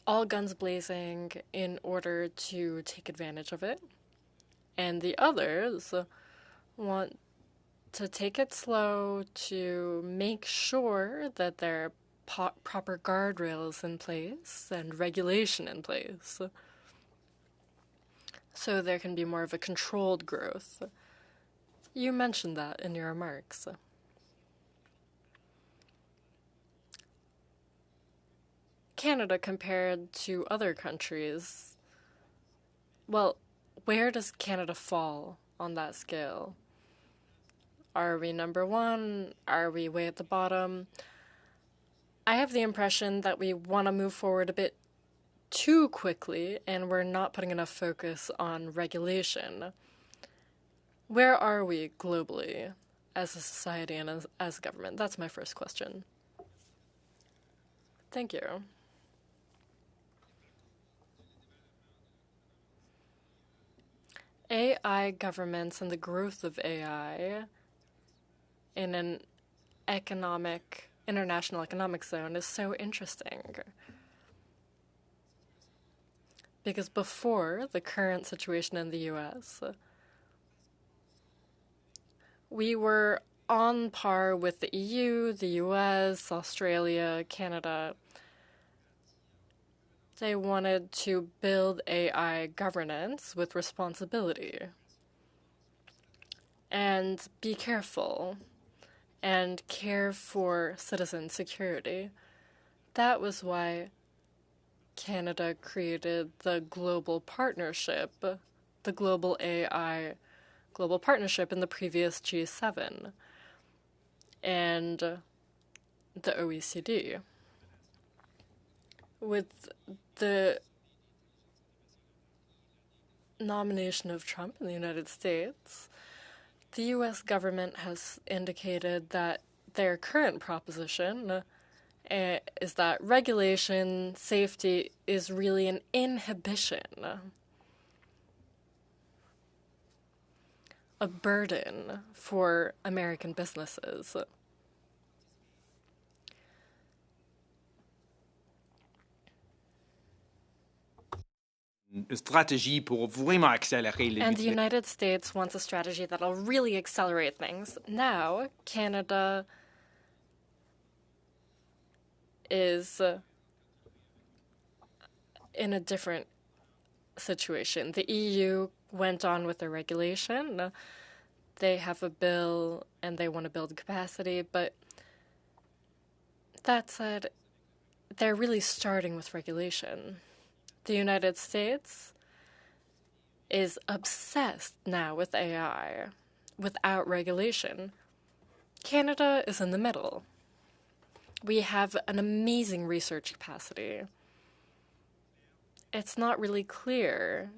all guns blazing, in order to take advantage of it. And the others want to take it slow, to make sure that there are proper guardrails in place and regulation in place, so there can be more of a controlled growth. You mentioned that in your remarks. Canada compared to other countries, well, where does Canada fall on that scale? Are we number one? Are we way at the bottom? I have the impression that we want to move forward a bit too quickly, and we're not putting enough focus on regulation. Where are we globally as a society and as a government? That's my first question. Thank you. AI governments and the growth of AI in an international economic zone is so interesting. Because before the current situation in the US, we were on par with the EU, the US, Australia, Canada. They wanted to build AI governance with responsibility and be careful and care for citizen security. That was why Canada created the global partnership, the global AI global partnership in the previous G7 and the OECD. With the nomination of Trump in the United States, the U.S. government has indicated that their current proposition is that regulation, safety is really an inhibition, a burden for American businesses. Stratégie pour vraiment accélérer le And the United States wants a strategy that'll really accelerate things. Now, Canada is in a different situation. The EU went on with the regulation. They have a bill and they want to build capacity, but that said, they're really starting with regulation. The United States is obsessed now with AI without regulation. Canada is in the middle. We have an amazing research capacity. It's not really clear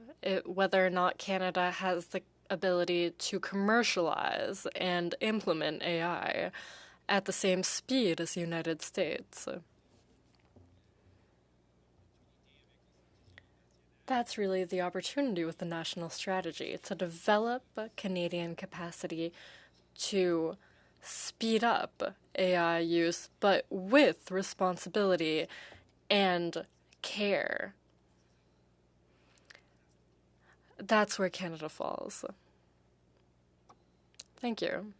whether or not Canada has the ability to commercialize and implement AI at the same speed as the United States. That's really the opportunity with the national strategy, to develop Canadian capacity to speed up AI use, but with responsibility and care. That's where Canada falls. Thank you.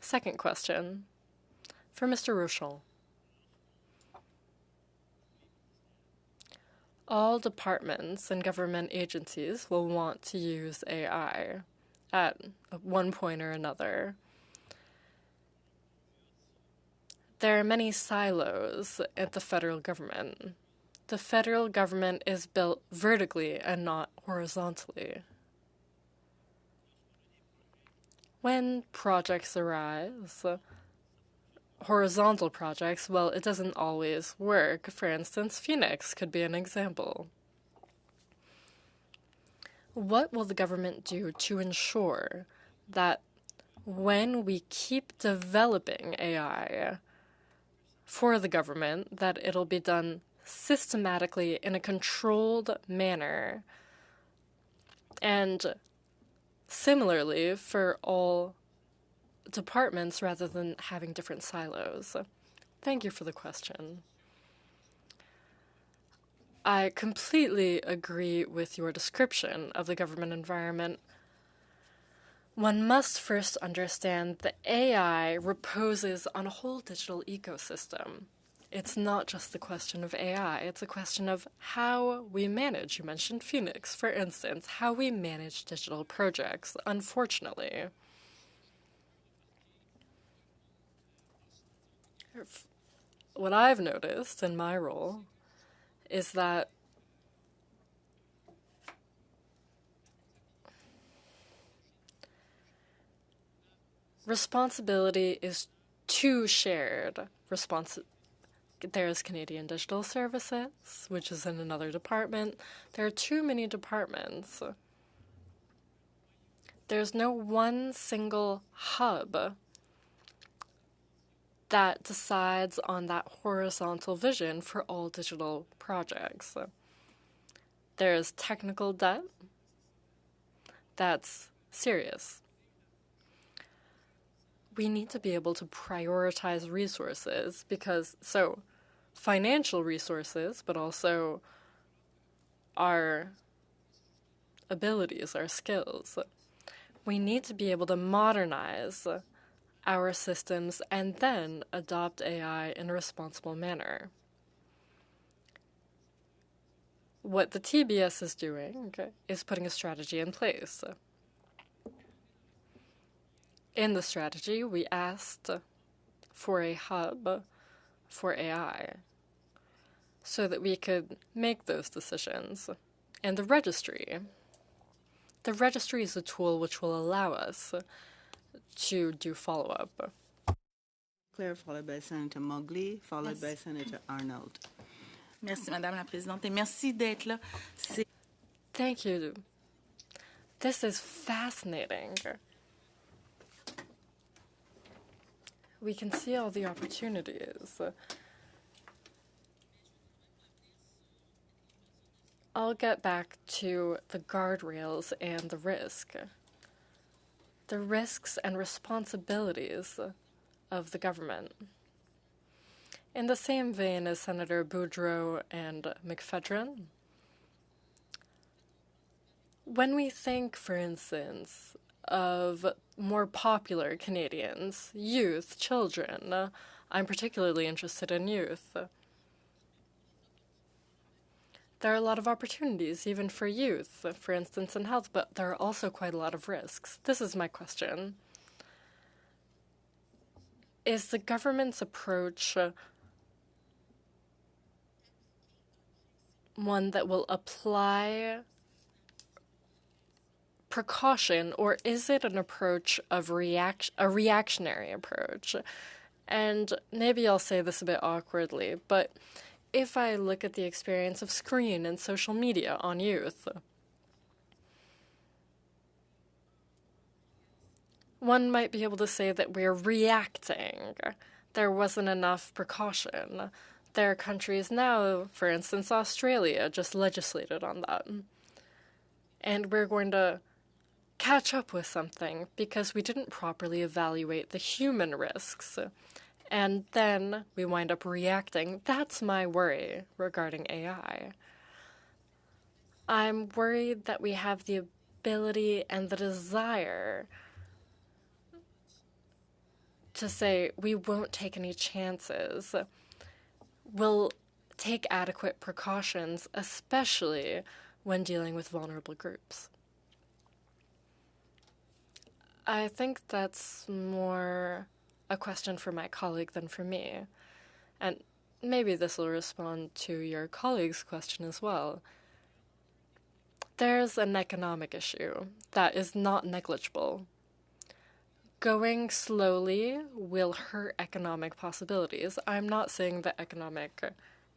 Second question for Mr. Rochon. All departments and government agencies will want to use AI at one point or another. There are many silos at the federal government. The federal government is built vertically and not horizontally. When projects arise, horizontal projects, well, it doesn't always work. For instance, Phoenix could be an example. What will the government do to ensure that when we keep developing AI for the government, that it'll be done systematically in a controlled manner, and similarly for all departments rather than having different silos? Thank you for the question. I completely agree with your description of the government environment. One must first understand that AI reposes on a whole digital ecosystem. It's not just the question of AI, it's a question of how we manage. You mentioned Phoenix, for instance, how we manage digital projects, unfortunately. What I've noticed in my role is that responsibility is too shared. There's Canadian Digital Services, which is in another department. There are too many departments. There's no one single hub that decides on that horizontal vision for all digital projects. There's technical debt. That's serious. We need to be able to prioritize resources because, financial resources, but also our abilities, our skills. We need to be able to modernize our systems and then adopt AI in a responsible manner. What the TBS is doing is putting a strategy in place. In the strategy, we asked for a hub for AI so that we could make those decisions. And the registry is a tool which will allow us to do follow-up. Claire, followed by Senator Mowgli, followed by Senator Arnold. Merci, Madame la Présidente, et merci d'être là. Thank you. This is fascinating. We can see all the opportunities. I'll get back to the guardrails and the risk. The risks and responsibilities of the government. In the same vein as Senator Boudreau and McFedrin, when we think, for instance, of more popular Canadians, youth, children, I'm particularly interested in youth. There are a lot of opportunities, even for youth, for instance, in health, but there are also quite a lot of risks. This is my question. Is the government's approach one that will apply precaution, or is it an approach of a reactionary approach? And maybe I'll say this a bit awkwardly, but if I look at the experience of screen and social media on youth, one might be able to say that we're reacting. There wasn't enough precaution. There are countries now, for instance, Australia, just legislated on that. And we're going to catch up with something because we didn't properly evaluate the human risks. And then we wind up reacting. That's my worry regarding AI. I'm worried that we have the ability and the desire to say we won't take any chances. We'll take adequate precautions, especially when dealing with vulnerable groups. I think that's more a question for my colleague than for me. And maybe this will respond to your colleague's question as well. There's an economic issue that is not negligible. Going slowly will hurt economic possibilities. I'm not saying that economic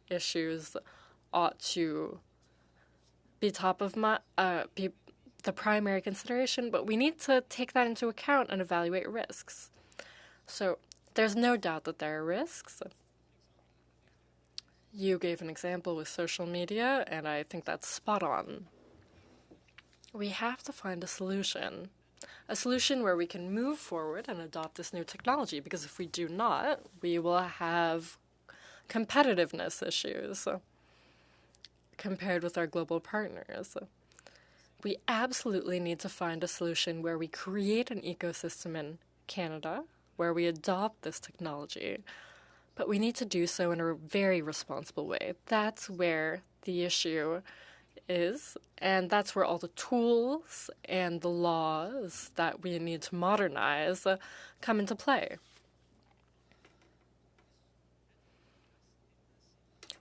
issues ought to be be the primary consideration, but we need to take that into account and evaluate risks. So there's no doubt that there are risks. You gave an example with social media, and I think that's spot on. We have to find a solution where we can move forward and adopt this new technology, because if we do not, we will have competitiveness issues compared with our global partners. We absolutely need to find a solution where we create an ecosystem in Canada, where we adopt this technology, but we need to do so in a very responsible way. That's where the issue is, and that's where all the tools and the laws that we need to modernize come into play.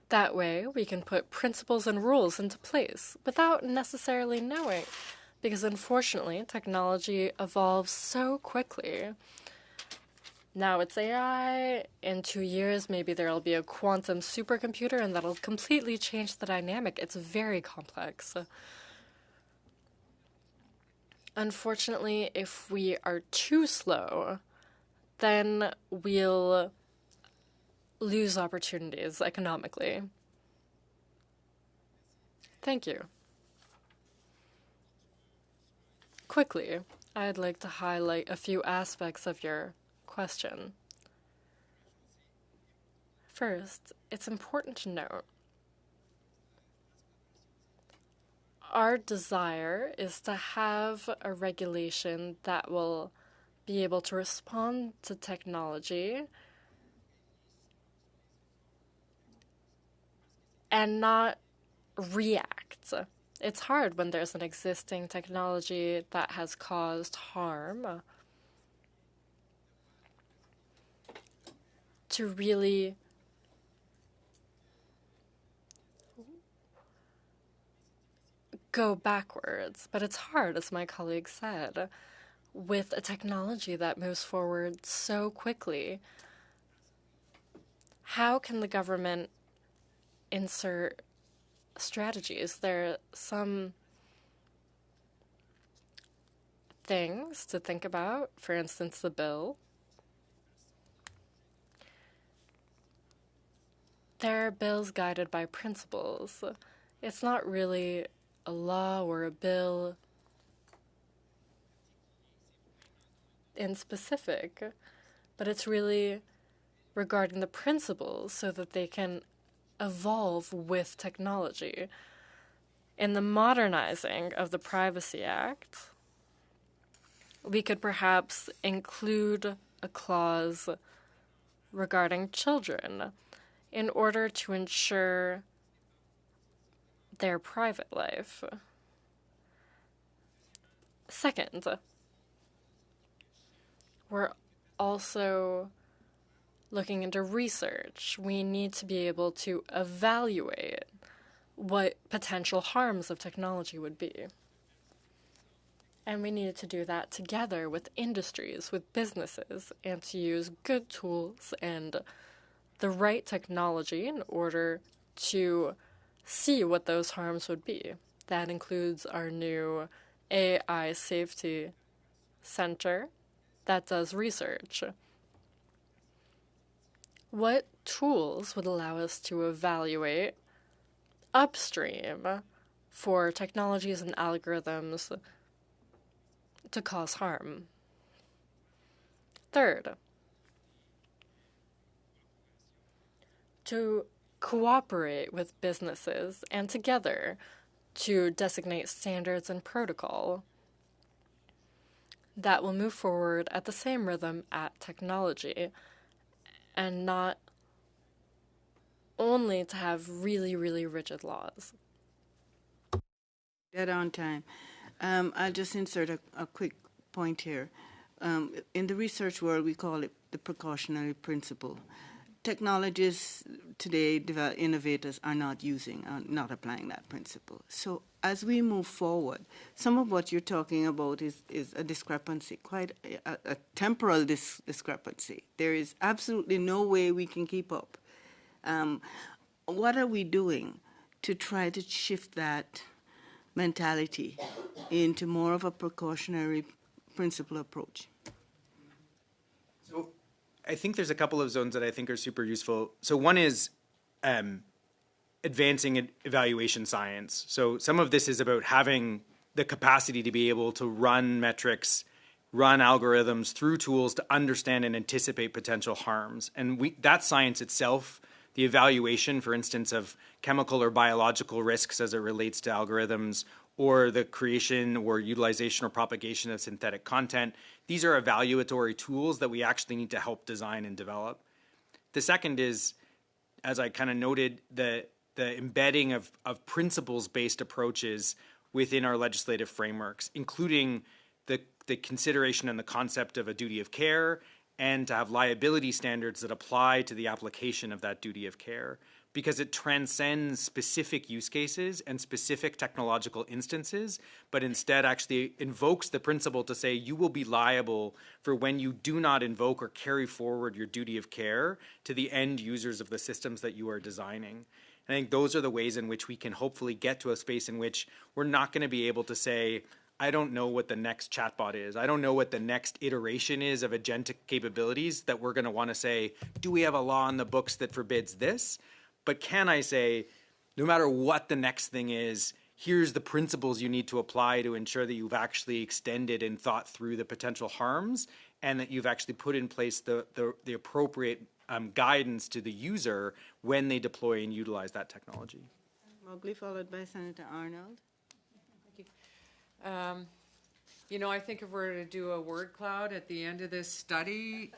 That way, we can put principles and rules into place without necessarily knowing, because unfortunately, technology evolves so quickly. Now it's AI, in 2 years maybe there'll be a quantum supercomputer, and that'll completely change the dynamic. It's very complex. Unfortunately, if we are too slow, then we'll lose opportunities economically. Thank you. Quickly, I'd like to highlight a few aspects of your question. First, it's important to note our desire is to have a regulation that will be able to respond to technology and not react. It's hard when there's an existing technology that has caused harm to really go backwards. But it's hard, as my colleague said, with a technology that moves forward so quickly. How can the government insert strategies? There are some things to think about. For instance, the bill. There are bills guided by principles. It's not really a law or a bill in specific, but it's really regarding the principles so that they can evolve with technology. In the modernizing of the Privacy Act, we could perhaps include a clause regarding children in order to ensure their private life. Second, we're also looking into research. We need to be able to evaluate what potential harms of technology would be. And we needed to do that together with industries, with businesses, and to use good tools and the right technology in order to see what those harms would be. That includes our new AI Safety Center that does research. What tools would allow us to evaluate upstream for technologies and algorithms to cause harm? Third, to cooperate with businesses and together to designate standards and protocol that will move forward at the same rhythm at technology, and not only to have really, really rigid laws. Dead on time. I'll just insert a quick point here. in the research world, we call it the precautionary principle. Technologists today, innovators are not applying that principle. So as we move forward, some of what you're talking about is a discrepancy, quite a temporal discrepancy. There is absolutely no way we can keep up. What are we doing to try to shift that mentality into more of a precautionary principle approach? So I think there's a couple of zones that I think are super useful. So one is advancing evaluation science. So some of this is about having the capacity to be able to run metrics, run algorithms through tools to understand and anticipate potential harms. And that science itself, the evaluation, for instance, of chemical or biological risks as it relates to algorithms, or the creation or utilization or propagation of synthetic content, these are evaluatory tools that we actually need to help design and develop. The second is, as I kind of noted, the embedding of principles-based approaches within our legislative frameworks, including the consideration and the concept of a duty of care, and to have liability standards that apply to the application of that duty of care, because it transcends specific use cases and specific technological instances, but instead actually invokes the principle to say you will be liable for when you do not invoke or carry forward your duty of care to the end users of the systems that you are designing. I think those are the ways in which we can hopefully get to a space in which we're not going to be able to say, I don't know what the next chatbot is. I don't know what the next iteration is of agentic capabilities that we're going to want to say, do we have a law in the books that forbids this? But can I say, no matter what the next thing is, here's the principles you need to apply to ensure that you've actually extended and thought through the potential harms, and that you've actually put in place the appropriate guidance to the user when they deploy and utilize that technology. Mowgli, followed by Senator Arnold. You know, I think if we're to do a word cloud at the end of this study,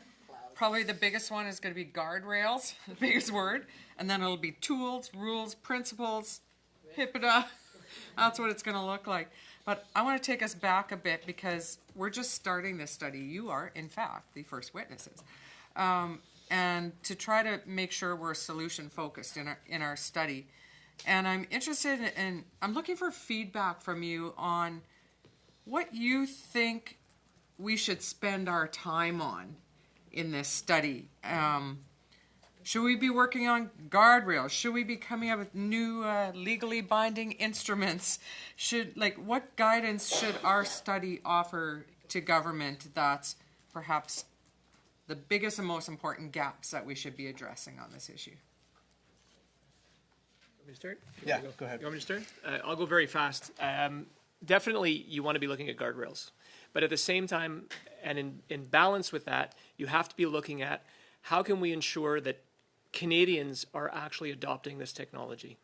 probably the biggest one is going to be guardrails, the biggest word, and then it'll be tools, rules, principles, HIPAA. That's what it's going to look like. But I want to take us back a bit because we're just starting this study. You are, in fact, the first witnesses. And to try to make sure we're solution focused in our study. And I'm interested in, I'm looking for feedback from you on what you think we should spend our time on in this study. Should we be working on guardrails? Should we be coming up with new legally binding instruments? What guidance should our study offer to government that's perhaps the biggest and most important gaps that we should be addressing on this issue? Want me to start? Yeah, go ahead. You want me to start? I'll go very fast. Definitely, you want to be looking at guardrails. But at the same time, and in balance with that, you have to be looking at how can we ensure that Canadians are actually adopting this technology.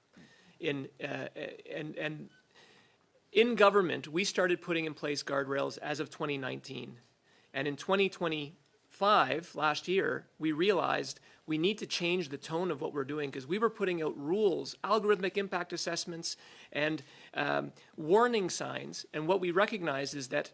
And in government, we started putting in place guardrails as of 2019. And in 2025, last year, we realized we need to change the tone of what we're doing because we were putting out rules, algorithmic impact assessments, and warning signs. And what we recognized is that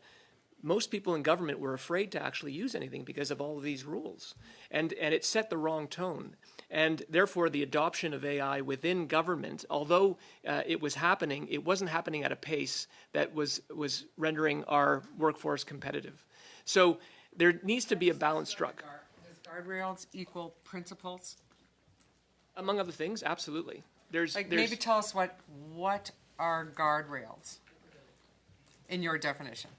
most people in government were afraid to actually use anything because of all of these rules. And it set the wrong tone. And therefore, the adoption of AI within government, although it was happening, it wasn't happening at a pace that was rendering our workforce competitive. So there needs to be a balance struck. Does guardrails equal principles? Among other things, absolutely. There's maybe tell us what are guardrails in your definition?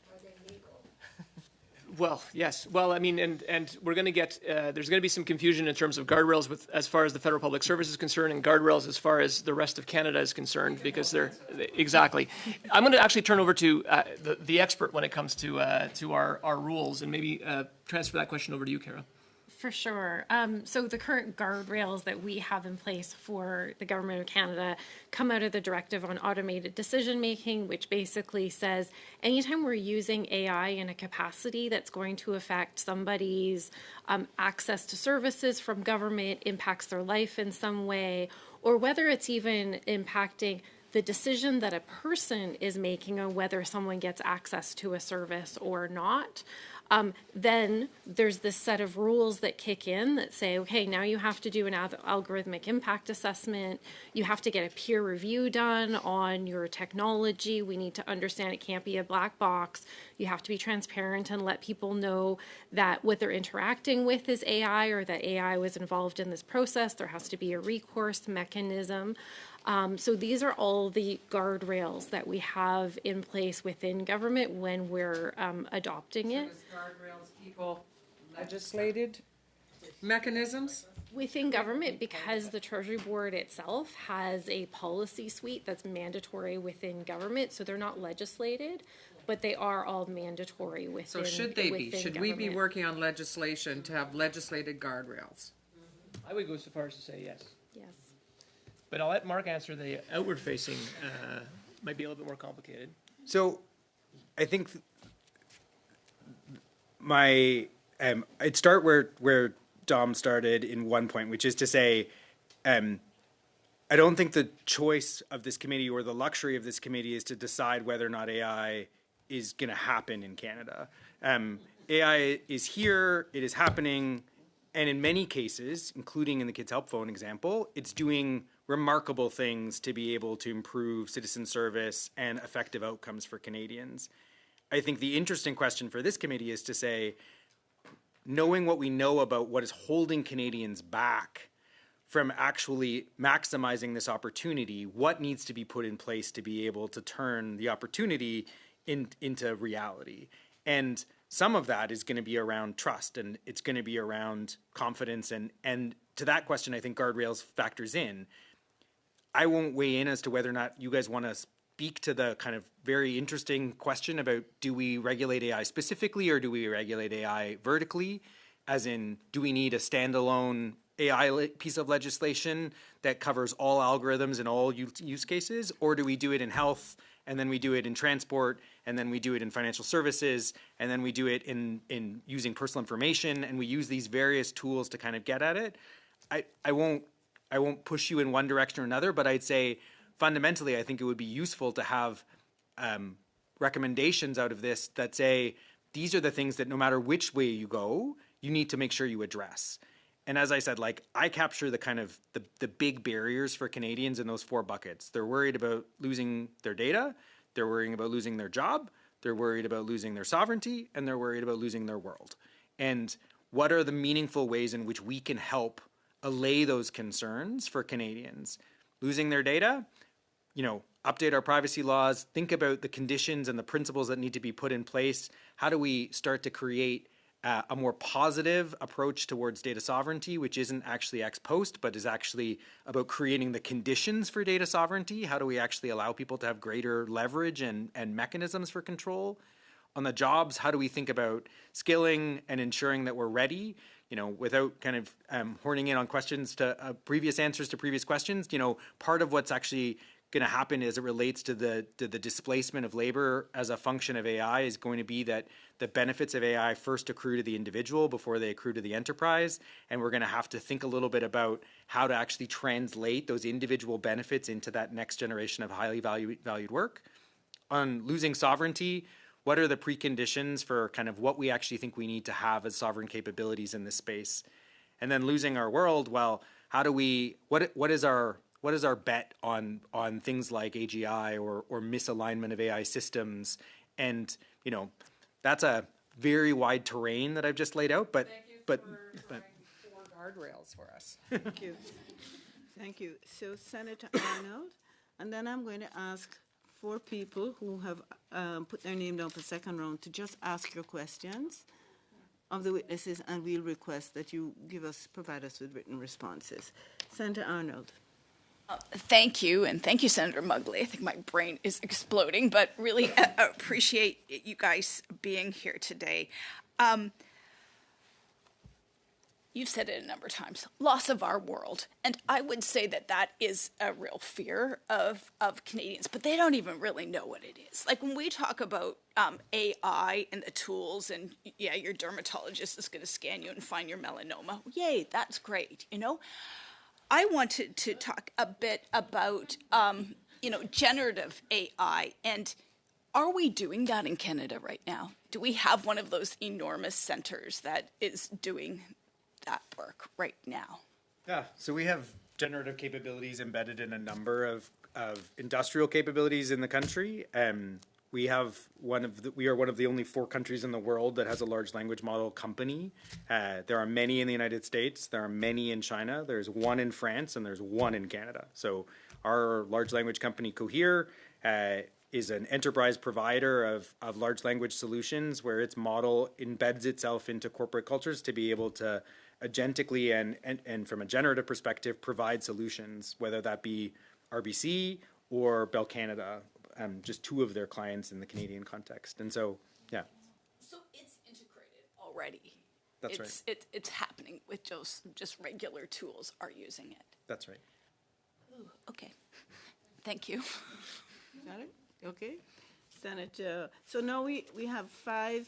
Well, yes. Well, I mean, and we're going to get, there's going to be some confusion in terms of guardrails as far as the federal public service is concerned and guardrails as far as the rest of Canada is concerned because they're, exactly. I'm going to actually turn over to the expert when it comes to our rules and maybe transfer that question over to you, Kara. For sure. So the current guardrails that we have in place for the Government of Canada come out of the Directive on Automated Decision Making, which basically says anytime we're using AI in a capacity that's going to affect somebody's access to services from government, impacts their life in some way, or whether it's even impacting the decision that a person is making on whether someone gets access to a service or not, then there's this set of rules that kick in that say, okay, now you have to do an algorithmic impact assessment. You have to get a peer review done on your technology. We need to understand it can't be a black box. You have to be transparent and let people know that what they're interacting with is AI, or that AI was involved in this process. There has to be a recourse mechanism. So these are all the guardrails that we have in place within government when we're adopting it. Guardrails equal legislated mechanisms? Within government, because the Treasury Board itself has a policy suite that's mandatory within government, so they're not legislated, but they are all mandatory within. So should they be? Should we be working on legislation to have legislated guardrails? I would go so far as to say yes. Yes. But I'll let Mark answer the outward-facing, might be a little bit more complicated. So I think I'd start where Dom started in one point, which is to say, I don't think the choice of this committee or the luxury of this committee is to decide whether or not AI is going to happen in Canada. AI is here, it is happening, and in many cases, including in the Kids Help Phone example, it's doing remarkable things to be able to improve citizen service and effective outcomes for Canadians. I think the interesting question for this committee is to say, knowing what we know about what is holding Canadians back from actually maximizing this opportunity, what needs to be put in place to be able to turn the opportunity into reality? And some of that is going to be around trust, and it's going to be around confidence. And to that question, I think Guardrails factors in. I won't weigh in as to whether or not you guys want to speak to the kind of very interesting question about, do we regulate AI specifically or do we regulate AI vertically? As in, do we need a standalone AI piece of legislation that covers all algorithms and all use cases? Or do we do it in health, and then we do it in transport, and then we do it in financial services, and then we do it in using personal information, and we use these various tools to kind of get at it? I won't push you in one direction or another, but I'd say fundamentally, I think it would be useful to have recommendations out of this that say, these are the things that no matter which way you go, you need to make sure you address. And as I said, like, I capture the kind of the big barriers for Canadians in those four buckets. They're worried about losing their data, they're worrying about losing their job, they're worried about losing their sovereignty, and they're worried about losing their world. And what are the meaningful ways in which we can help allay those concerns for Canadians? Losing their data, update our privacy laws, think about the conditions and the principles that need to be put in place. How do we start to create a more positive approach towards data sovereignty, which isn't actually ex post, but is actually about creating the conditions for data sovereignty? How do we actually allow people to have greater leverage and mechanisms for control? On the jobs, how do we think about skilling and ensuring that we're ready, without kind of horning in on questions to previous answers to previous questions? Part of what's actually going to happen as it relates to the displacement of labor as a function of AI is going to be that the benefits of AI first accrue to the individual before they accrue to the enterprise. And we're going to have to think a little bit about how to actually translate those individual benefits into that next generation of highly valued work. On losing sovereignty, what are the preconditions for kind of what we actually think we need to have as sovereign capabilities in this space? And then losing our world, well, how do we, what is our bet on things like AGI or misalignment of AI systems? And, that's a very wide terrain that I've just laid out, but four guardrails for us. Thank you. Thank you. So Senator Arnold, and then I'm going to ask 4 people who have put their name down for second round to just ask your questions of the witnesses, and we'll request that you provide us with written responses. Senator Arnold. Thank you, and thank you, Senator Mugley. I think my brain is exploding, but really appreciate you guys being here today. You've said it a number of times, loss of our world. And I would say that is a real fear of Canadians, but they don't even really know what it is. Like when we talk about AI and the tools and, yeah, your dermatologist is going to scan you and find your melanoma. Yay, that's great, I wanted to talk a bit about, generative AI. And Are we doing that in Canada right now? Do we have one of those enormous centers that is doing that work right now? Yeah, so we have generative capabilities embedded in a number of industrial capabilities in the country. We are one of the only 4 countries in the world that has a large language model company. There are many in the United States. There are many in China. There's 1 in France, and there's 1 in Canada. So our large language company, Cohere, is an enterprise provider of large language solutions where its model embeds itself into corporate cultures to be able to agentically and from a generative perspective provide solutions, whether that be RBC or Bell Canada, just 2 of their clients in the Canadian context. And so, yeah. So it's integrated already. That's right. It's happening with just regular tools are using it. That's right. Ooh, okay. Thank you. Got it? Okay. Senator, so now we have 5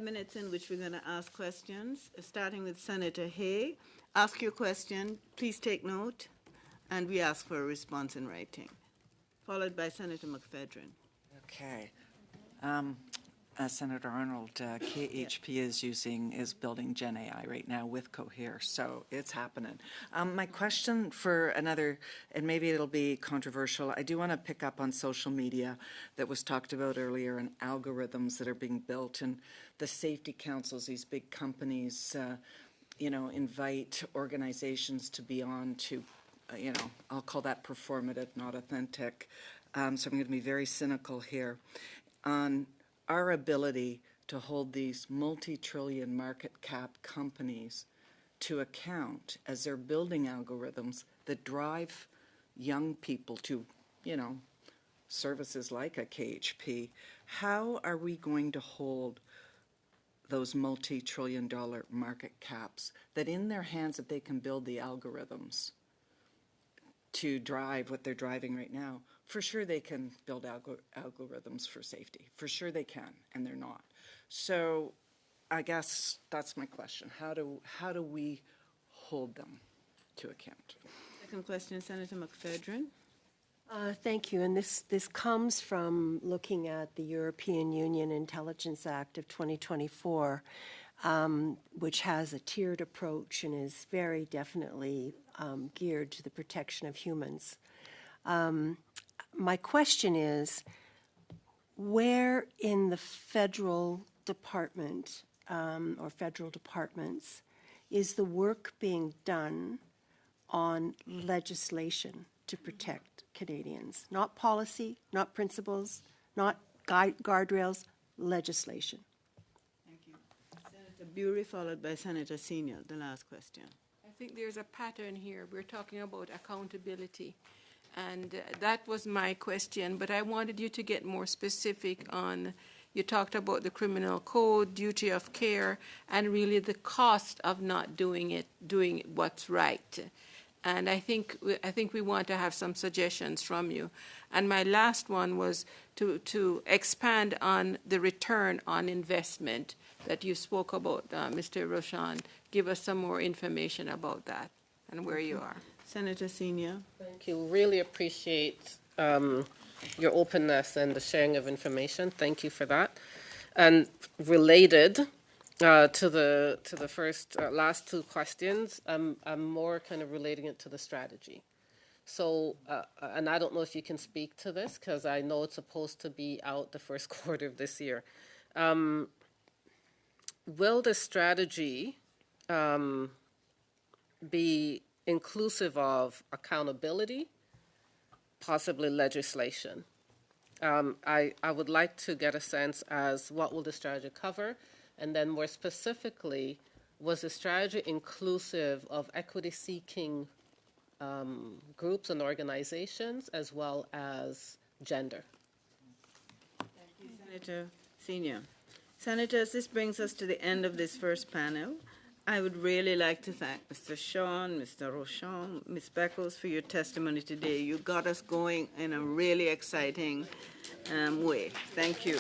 minutes in which we're going to ask questions, starting with Senator Hay. Ask your question, please take note, and we ask for a response in writing, followed by Senator McPhedran. Okay. Senator Arnold, KHP is building Gen AI right now with Cohere, so it's happening. My question for another, and maybe it'll be controversial, I do want to pick up on social media that was talked about earlier and algorithms that are being built, and the safety councils, these big companies, invite organizations to be on to, I'll call that performative, not authentic. So I'm going to be very cynical here on our ability to hold these multi-trillion market cap companies to account as they're building algorithms that drive young people to, services like a KHP. How are we going to hold those multi-trillion dollar market caps that in their hands, if they can build the algorithms to drive what they're driving right now? For sure they can build algorithms for safety. For sure they can, and they're not. So I guess that's my question. How do we hold them to account? Second question, Senator McPhedran. Thank you. And this comes from looking at the European Union Intelligence Act of 2024, which has a tiered approach and is very definitely geared to the protection of humans. My question is, where in the federal department or federal departments is the work being done on legislation to protect Canadians? Not policy, not principles, not guardrails, legislation. Thank you. Senator Bury, followed by Senator Senior, the last question. I think there's a pattern here. We're talking about accountability. And that was my question, but I wanted you to get more specific on, you talked about the criminal code, duty of care, and really the cost of not doing what's right. And I think we want to have some suggestions from you. And my last one was to expand on the return on investment that you spoke about, Mr. Roshan. Give us some more information about that and where you are. Senator Senior. Thank you. Really appreciate your openness and the sharing of information. Thank you for that. And related to the first last 2 questions, I'm more kind of relating it to the strategy. So, and I don't know if you can speak to this because I know it's supposed to be out the first quarter of this year. Will the strategy be inclusive of accountability, possibly legislation? I would like to get a sense as what will the strategy cover, and then more specifically, was the strategy inclusive of equity-seeking groups and organizations as well as gender? Thank you, Senator Senior. Senators, this brings us to the end of this first panel. I would really like to thank Mr. Sean, Mr. Rochon, Ms. Beckles for your testimony today. You got us going in a really exciting way. Thank you.